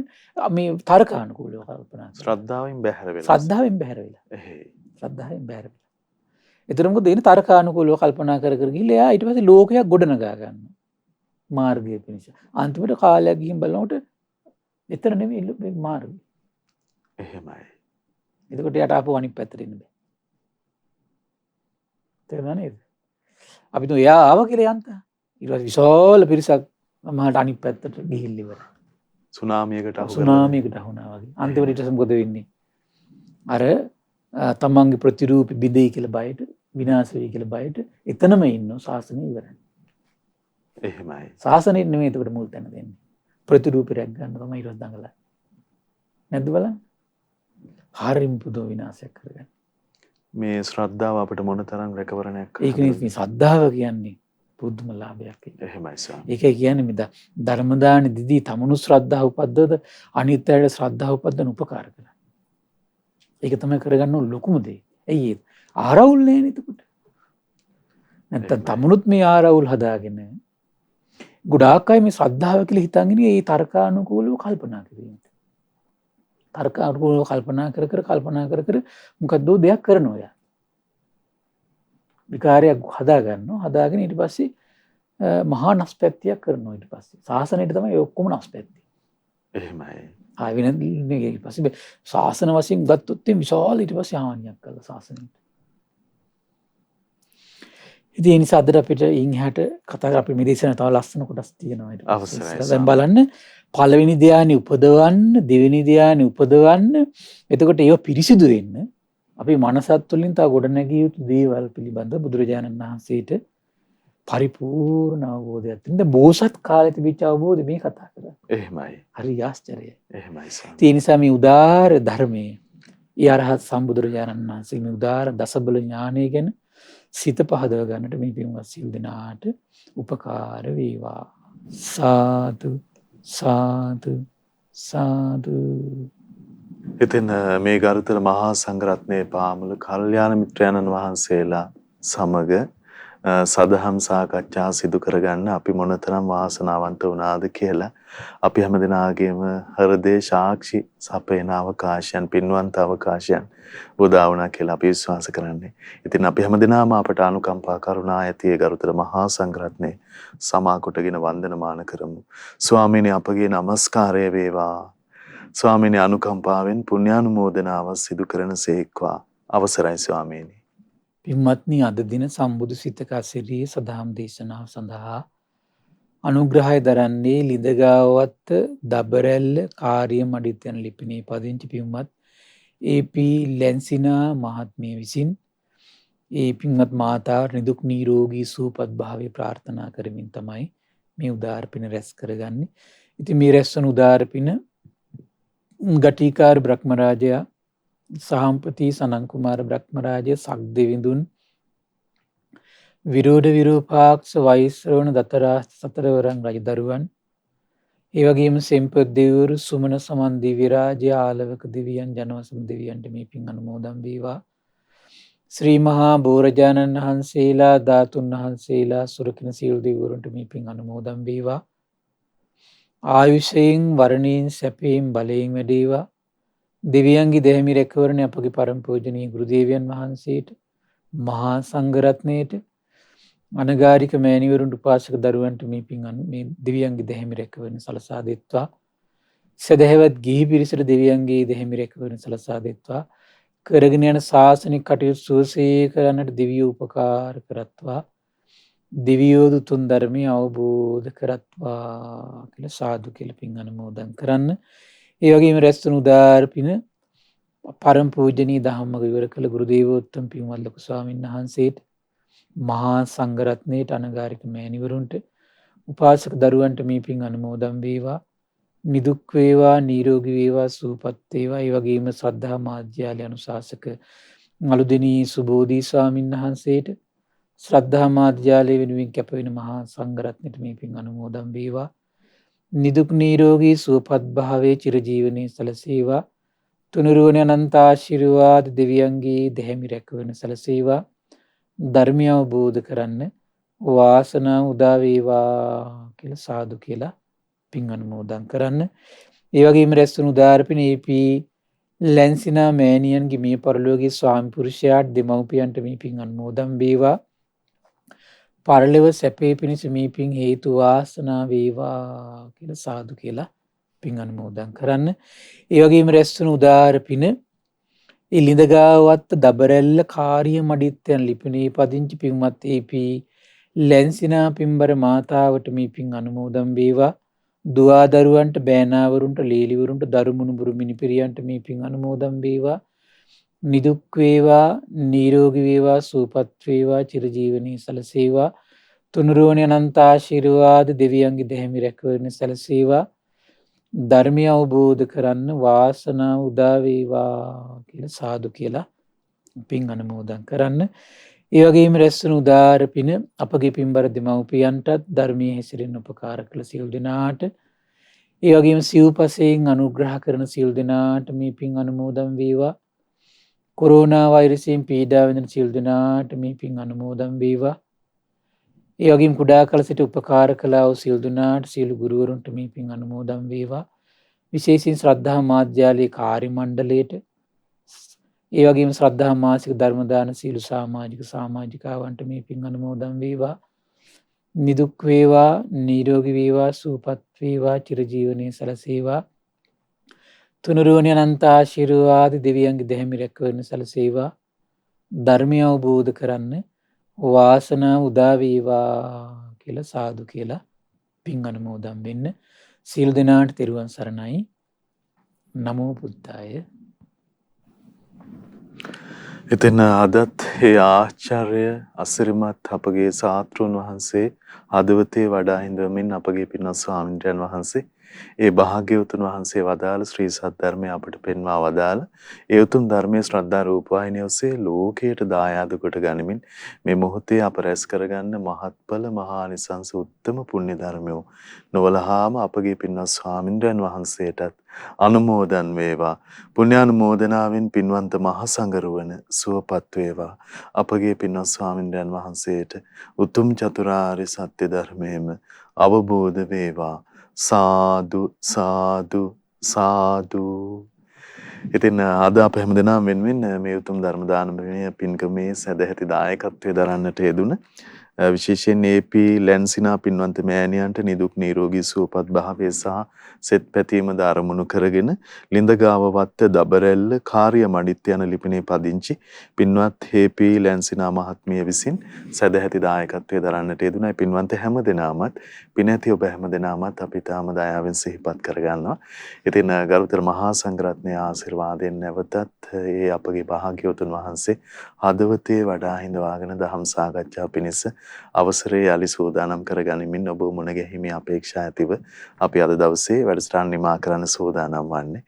මේ තර්කානුකූලව කල්පනා කරනවා. ශ්‍රද්ධාවෙන් බැහැර වෙලා. ශ්‍රද්ධාවෙන් බැහැර වෙලා. එහෙයි. ශ්‍රද්ධාවෙන් බැහැර වෙලා. ඒතර මොකද දෙන තර්කානුකූලව කල්පනා කර ගිහලා එයා ඊට පස්සේ ලෝකයක් ගොඩනගා ගන්නවා. මාර්ගය පිණිස. අන්තිමට කාලයක් ගිහින් බලනකොට එතන නෙමෙයි මේ මාර්ගය. එහෙමයි. එතකොට යට ආපහු අනිත් පැත්තට එන්න බෑ. තේරුණා නේද? අපි તો එයා ආව කියලා යන්ත. ඊට පස්සේ විශාල පිරිසක් මහාට අනිත් පැත්තට ගිහිල්ලා ඉවරයි. සුනාමියකට අහුණා වගේ. අන්තිමට ඊට පස්සේ මොකද වෙන්නේ? අර තමන්ගේ ප්‍රතිරූපි බිඳෙයි කියලා බයට විනාශ වෙයි කියලා බයට එතනම ඉන්නෝ ශාසනය ඉවරයි. එහෙමයි. ශාසනය නෙමෙයි එතකොට මුල් තැන දෙන්නේ. ප්‍රතිරූපි රැක් ගන්න තමයි ඊට දඟලන්නේ. නැද්ද බලන්න? හරිම පුදුම විනාශයක් කරගන්න. මේ ශ්‍රද්ධාව අපිට මොනතරම් රැකවරණයක් කරනවද? ඒකනේ මේ ශ්‍රද්ධාව කියන්නේ පුදුම ලාභයක්. එහෙමයි ස්වාමී. ඒකයි කියන්නේ මේ ධර්ම දාන දිදී තමනු ශ්‍රද්ධාව උපද්දවද අනිත් අයට ශ්‍රද්ධාව උපද්දන උපකාර කරනවා. ඒක තමයි කරගන්න ලොකුම දේ. ඇයි ඒ ආරවුල් නෑනේ එතකොට. නැත්තම් තමනුත් මේ ආරවුල් හදාගෙන ගොඩාක් අය මේ ශ්‍රද්ධාව කියලා හිතන් ඉන්නේ ඒ තර්කානුකූලව කල්පනා කිරීමට. තර්කානුකූලව කල්පනා කර මොකද්ද දෙයක් කරනවා යා. විකාරයක් හදා ගන්නවා. හදාගෙන ඊට පස්සේ මහා නස්පැත්තියක් කරනවා ඊට පස්සේ. ශාසනයට තමයි ඒ ඔක්කොම නස්පැත්ති. එහෙමයි. ආ වෙන ඊට පස්සේ ශාසන වශයෙන් ගත්තොත් විශාල ඊට පස්සේ හානියක් කළා ශාසනයට. ඉතින් ඒ නිසා අද අපිට ඉන්හාට කතා අපි මේ දේශන තව ලස්සන කොටස් තියෙනවා ඊට පස්සේ. දැන් බලන්න පළවෙනි ධ්‍යානෙ උපදවන්න, දෙවෙනි ධ්‍යානෙ උපදවන්න. එතකොට ඒව පිරිසිදු වෙන්න අපි මනසත් තුළින් තව ගොඩනැගිය යුතු දේවල් පිළිබඳ බුදුරජාණන් වහන්සේට පරිපූර්ණ අවබෝධයක් තියෙනවා. බෝසත් කාලේ තිබිච්ච අවබෝධය මේ කතා කරන්නේ. එහෙමයි. හරි ආශ්චර්යයි. එහෙමයි සාම. ඒ නිසා මේ උදාර ධර්මයේ ඊ අරහත් සම්බුදුරජාණන් වහන්සේ මේ උදාර දසබල ඥානය ගැන සිත පහදව ගන්නට මේ පින්වත් සිල් දෙනාට උපකාර වේවා. සාදු සාදු සාදු. ඉතින් මේ ගරුතර මහා සංඝරත්නයේ පාමුල කල්යාණ මිත්‍රයන්න් වහන්සේලා සමග සදහම් සාකච්ඡා සිදු කරගන්න අපි මොනතරම් වාසනාවන්ත වුණාද කියලා අපි හැමදෙනාගේම හෘදේ සාක්ෂි සපයන අවකාශයන්, පින්වන්ත අවකාශයන් උදා වුණා කියලා අපි විශ්වාස කරන්නේ. ඉතින් අපි හැමදෙනාම අපට අනුකම්පා කරුණා ඇති ගරුතර මහා සංඝරත්නයේ සමා කොටගෙන වන්දනමාන කරමු. ස්වාමීනි අපගේ নমස්කාරය වේවා. ස්වාමීනි අනුකම්පාවෙන් පුණ්‍යානුමෝදනාව සිදු කරන සේක්වා. අවසරයි ස්වාමීනි. පින්වත්නි අද දින සම්බුදු සිතක අසිරියේ සදහම් දේශනාව සඳහා අනුග්‍රහය දරන්නේ ලිඳගාවවත් දබරැල්ල කාර්ය මඩිත් යන ලිපිනේ පදිංචි පින්වත් ඒ.පී. ලැන්සිනා මහත්මිය විසින් ඒ පින්වත් මාතාවට නිදුක් නිරෝගී සුවපත් භාවය ප්‍රාර්ථනා කරමින් තමයි මේ උදාර පින රැස් කරගන්නේ. ඉතින් මේ රැස්වන උදාර පින ගටිකාර බ්‍රහ්මරාජයා සහම්පති සනන් කුමාර බ්‍රහ්මරාජය සක්දෙවිඳුන් විරෝධ විරූපාක්ෂ වෛශ්‍රවණ දතරාස්ත සතරවරන් රජදරුවන් ඒ වගේම සෙම්පත් දෙවිවරු සුමන සමන් දිව්‍ය රාජ්‍ය ආලවක දෙවියන් ජනවසම දෙවියන්ට මේ පින් අනුමෝදන් වේවා. ශ්‍රී මහා බෝරජාණන් වහන්සේලා ධාතුන් වහන්සේලා සුරකින සියලු දෙවිවරුන්ට මේ පින් අනුමෝදන් වේවා. ආයුෂයෙන් වර්ණයෙන් සැපයෙන් බලයෙන් වැඩේවා. දෙවියන්ගේ දෙහිමි රැකවරණය අපගේ පරම පූජනීය ගුරු දේවයන් වහන්සේට, මහා සංඝරත්නයට, අනගාരിക මෑණිවරුන්ට, උපාසක දරුවන්ට මේ පින් මේ දෙවියන්ගේ දෙහිමි රැකවරණය සලසා දෙත්වා. සදහවත් ගිහි පිරිසට දෙවියන්ගේ දෙහිමි රැකවරණය සලසා දෙත්වා. කරගෙන යන ශාසනික කටයුතු සුවසේ කරන්නට දෙවියෝ උපකාර කරත්වා. දෙවියෝ දුතුන් ධර්මය අවබෝධ කරත්වා කියලා සාදු කියලා පින් අනුමෝදන් කරන්න. ඒ වගේම රැස්වන උදාර පින පරම පූජනීය ධම්මක විවර කළ ගුරු දේවෝත්තම පින්වත් ලොකු ස්වාමීන් වහන්සේට, මහා සංඝරත්නයට, අනගාരിക මෑණිවරුන්ට, උපාසක දරුවන්ට මේ පින් අනුමෝදන් වේවා. නිදුක් වේවා, නිරෝගී වේවා, සුවපත් වේවා. ඒ වගේම ශ්‍රද්ධා මාධ්‍යාලය අනුශාසක මලුදෙනී සුබෝධි ස්වාමීන් වහන්සේට, ශ්‍රද්ධා මාධ්‍යාලය වෙනුවෙන් කැප වෙන මහා සංඝරත්නයට මේ පින් අනුමෝදන් වේවා. නිදුක් නිරෝගී සුවපත් භාවයේ චිරජීවනයේ සැලසේවා. තුනුරුවන අනන්ත ආශිර්වාද දෙවියන්ගේ දෙහිමි රැකවරණ සැලසේවා. ධර්මය අවබෝධ කරන්න වාසනාව උදා වේවා කියලා සාදු කියලා පින් අනුමෝදන් කරන්න. ඒ වගේම රැස්වන උදාර පින ඒ.පී. ලැන්සිනා මෑණියන්ගේ මේ පරලෝකීය ස්වාමි පුරුෂයාට, දෙමව්පියන්ට මේ පින් අනුමෝදන් වේවා. පරලොව සැපේ පිණිස මේ පින් හේතු වාසනා වේවා කියලා සාදු කියලා පින් අනුමෝදන් කරන්න. ඒ වගේම රැස්වන උදාර පින ලිඳගාවවත් දබරැල්ල කාර්ය මඩිත් යන ලිපිනේ පදිංචි පින්වත් ඒ.පී. ලැන්සිනා පින්බර මාතාවට මේ පින් අනුමෝදන් වේවා. දුවා දරුවන්ට, බෑනාවරුන්ට, ලේලිවරුන්ට, දරුමුණුබුරු මිනිපිරියන්ට මේ පින් අනුමෝදන් වේවා. නිදුක් වේවා, නිරෝගී වේවා, සුවපත් වේවා, චිරජීවනයේ සැලසේවා. තුනුරුවනේ අනන්ත ආශිර්වාද දෙවියන්ගේ දෙහිමි රැකවරණ සැලසේවා. ධර්මය අවබෝධ කරන්න වාසනාව උදා වේවා කියලා සාදු කියලා පින් අනුමෝදන් කරන්න. ඒ වගේම රැස්වන උදාර පින අපගේ පින්බර දෙමව්පියන්ටත්, ධර්මයේ හැසිරෙන්න උපකාර කළ සියලු දෙනාට, ඒ වගේම සිව්පසයෙන් අනුග්‍රහ කරන සියලු දෙනාට මේ පින් අනුමෝදන් වේවා. කොරෝනා වෛරසයෙන් පීඩා විඳින සියලු දෙනාට මේ පින් අනුමෝදන් වේවා. ඒ වගේම කුඩා කල සිට උපකාර කළා වූ සියලු දෙනාට සියලු ගුරුවරුන්ට මේ පින් අනුමෝදන් වේවා. විශේෂයෙන් ශ්‍රද්ධා මාධ්‍යාලයේ කාර්ය මණ්ඩලයට, ඒ වගේම ශ්‍රද්ධා මාසික ධර්ම දාන සියලු සමාජිකාවන්ට මේ පින් අනුමෝදන් වේවා. නිදුක් වේවා, නිරෝගී වේවා, සුවපත් වේවා, චිරජීවනයේ සැලසේවා. තුනුරුවනේ අනන්ත ආශිර්වාද දෙවියන්ගේ දෙහිමි රැකවරණ සැලසේවා. ධර්මය අවබෝධ කරන්න වාසනාව උදා වේවා කියලා සාදු කියලා පින් අනුමෝදන් වෙන්න. සියලු දෙනාට තෙරුවන් සරණයි. නමෝ බුද්ධාය. ඉතින් අදත් ඒ ආචාර්ය අසිරිමත් අපගේ ශාස්ත්‍රූන් වහන්සේ හදවතේ වඩා හිඳවමින් අපගේ පින්වත් ස්වාමීන් වහන්සේ ඒ භාග්‍යවතුන් වහන්සේ වදාළ ශ්‍රී සද්ධර්මය අපට පෙන්වා වදාළ ඒ උතුම් ධර්මයේ ශ්‍රද්ධා රූපවාහිනිය ඔස්සේ ලෝකයට දායාද කොට ගනිමින් මේ මොහොතේ අප රැස් කරගන්න මහත්ඵල මහානිසංස උත්තම පුණ්‍ය ධර්මයෝ නොවලහාම අපගේ පින්වත් ස්වාමීන් වහන්සේටත් අනුමෝදන් වේවා. පුණ්‍යානුමෝදනාවෙන් පින්වන්ත මහ සංඝරුවන සුවපත් වේවා. අපගේ පින්වත් ස්වාමීන් වහන්සේට උතුම් චතුරාර්ය සත්‍ය ධර්මයේම අවබෝධ වේවා. සාදු සාදු සාදු. ඉතින් අද අප හැමදෙනාම වෙනුවෙන් මේ උතුම් ධර්ම දානමය පින්කමේ සදැහැති දායකත්වයේ දරන්නට යෙදුන විශේෂයෙන් AP ලැන්සිනා පින්වන්ත මෑණියන්ට නිදුක් නිරෝගී සුවපත් භාවය සහ සෙත් පැතීම දාරමුණු කරගෙන ලිඳගාව වත්ත දබරැල්ල කාර්ය මඩිත් යන ලිපිනේ පදිංචි පින්වත් AP ලැන්සිනා මහත්මිය විසින් සදැහැති දායකත්වයේ දරන්නට යෙදුනයි. පින්වන්ත හැමදෙනාමත් පිනැති ඔබ හැමදෙනාමත් අපි තාම දයාවෙන් සිහිපත් කරගන්නවා. ඉතින් ගරුතර මහා සංඝරත්නයේ ආශිර්වාදයෙන් නැවතත් ඒ අපගේ භාග්‍යවතුන් වහන්සේ හදවතේ වඩා හිඳවාගෙන දහම් සාකච්ඡා පිණිස අවසරය යලි සූදානම් කරගනිමින් ඔබ මුණ ගැහිමේ අපේක්ෂා ඇතිව අපි අද දවසේ වැඩසටහන නිමා කරන්න සූදානම් වන්නේ.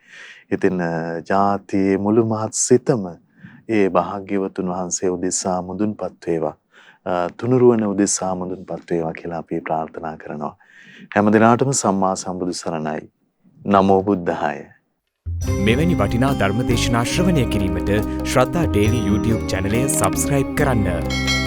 ඉතින් ජාතියේ මුළු මහත් සිතම ඒ භාග්‍යවතුන් වහන්සේ උදෙසා මුදුන්පත් වේවා. තුනුරුවන උදෙසා මුදුන්පත් වේවා කියලා අපි ප්‍රාර්ථනා කරනවා. හැම දිනාටම සම්මා සම්බුදු සරණයි. නමෝ බුද්ධාය. මෙවැනි වටිනා ධර්ම දේශනා ශ්‍රවණය කිරීමට ශ්‍රද්ධා ඩේලි YouTube චැනලය සබස්ක්‍රයිබ් කරන්න.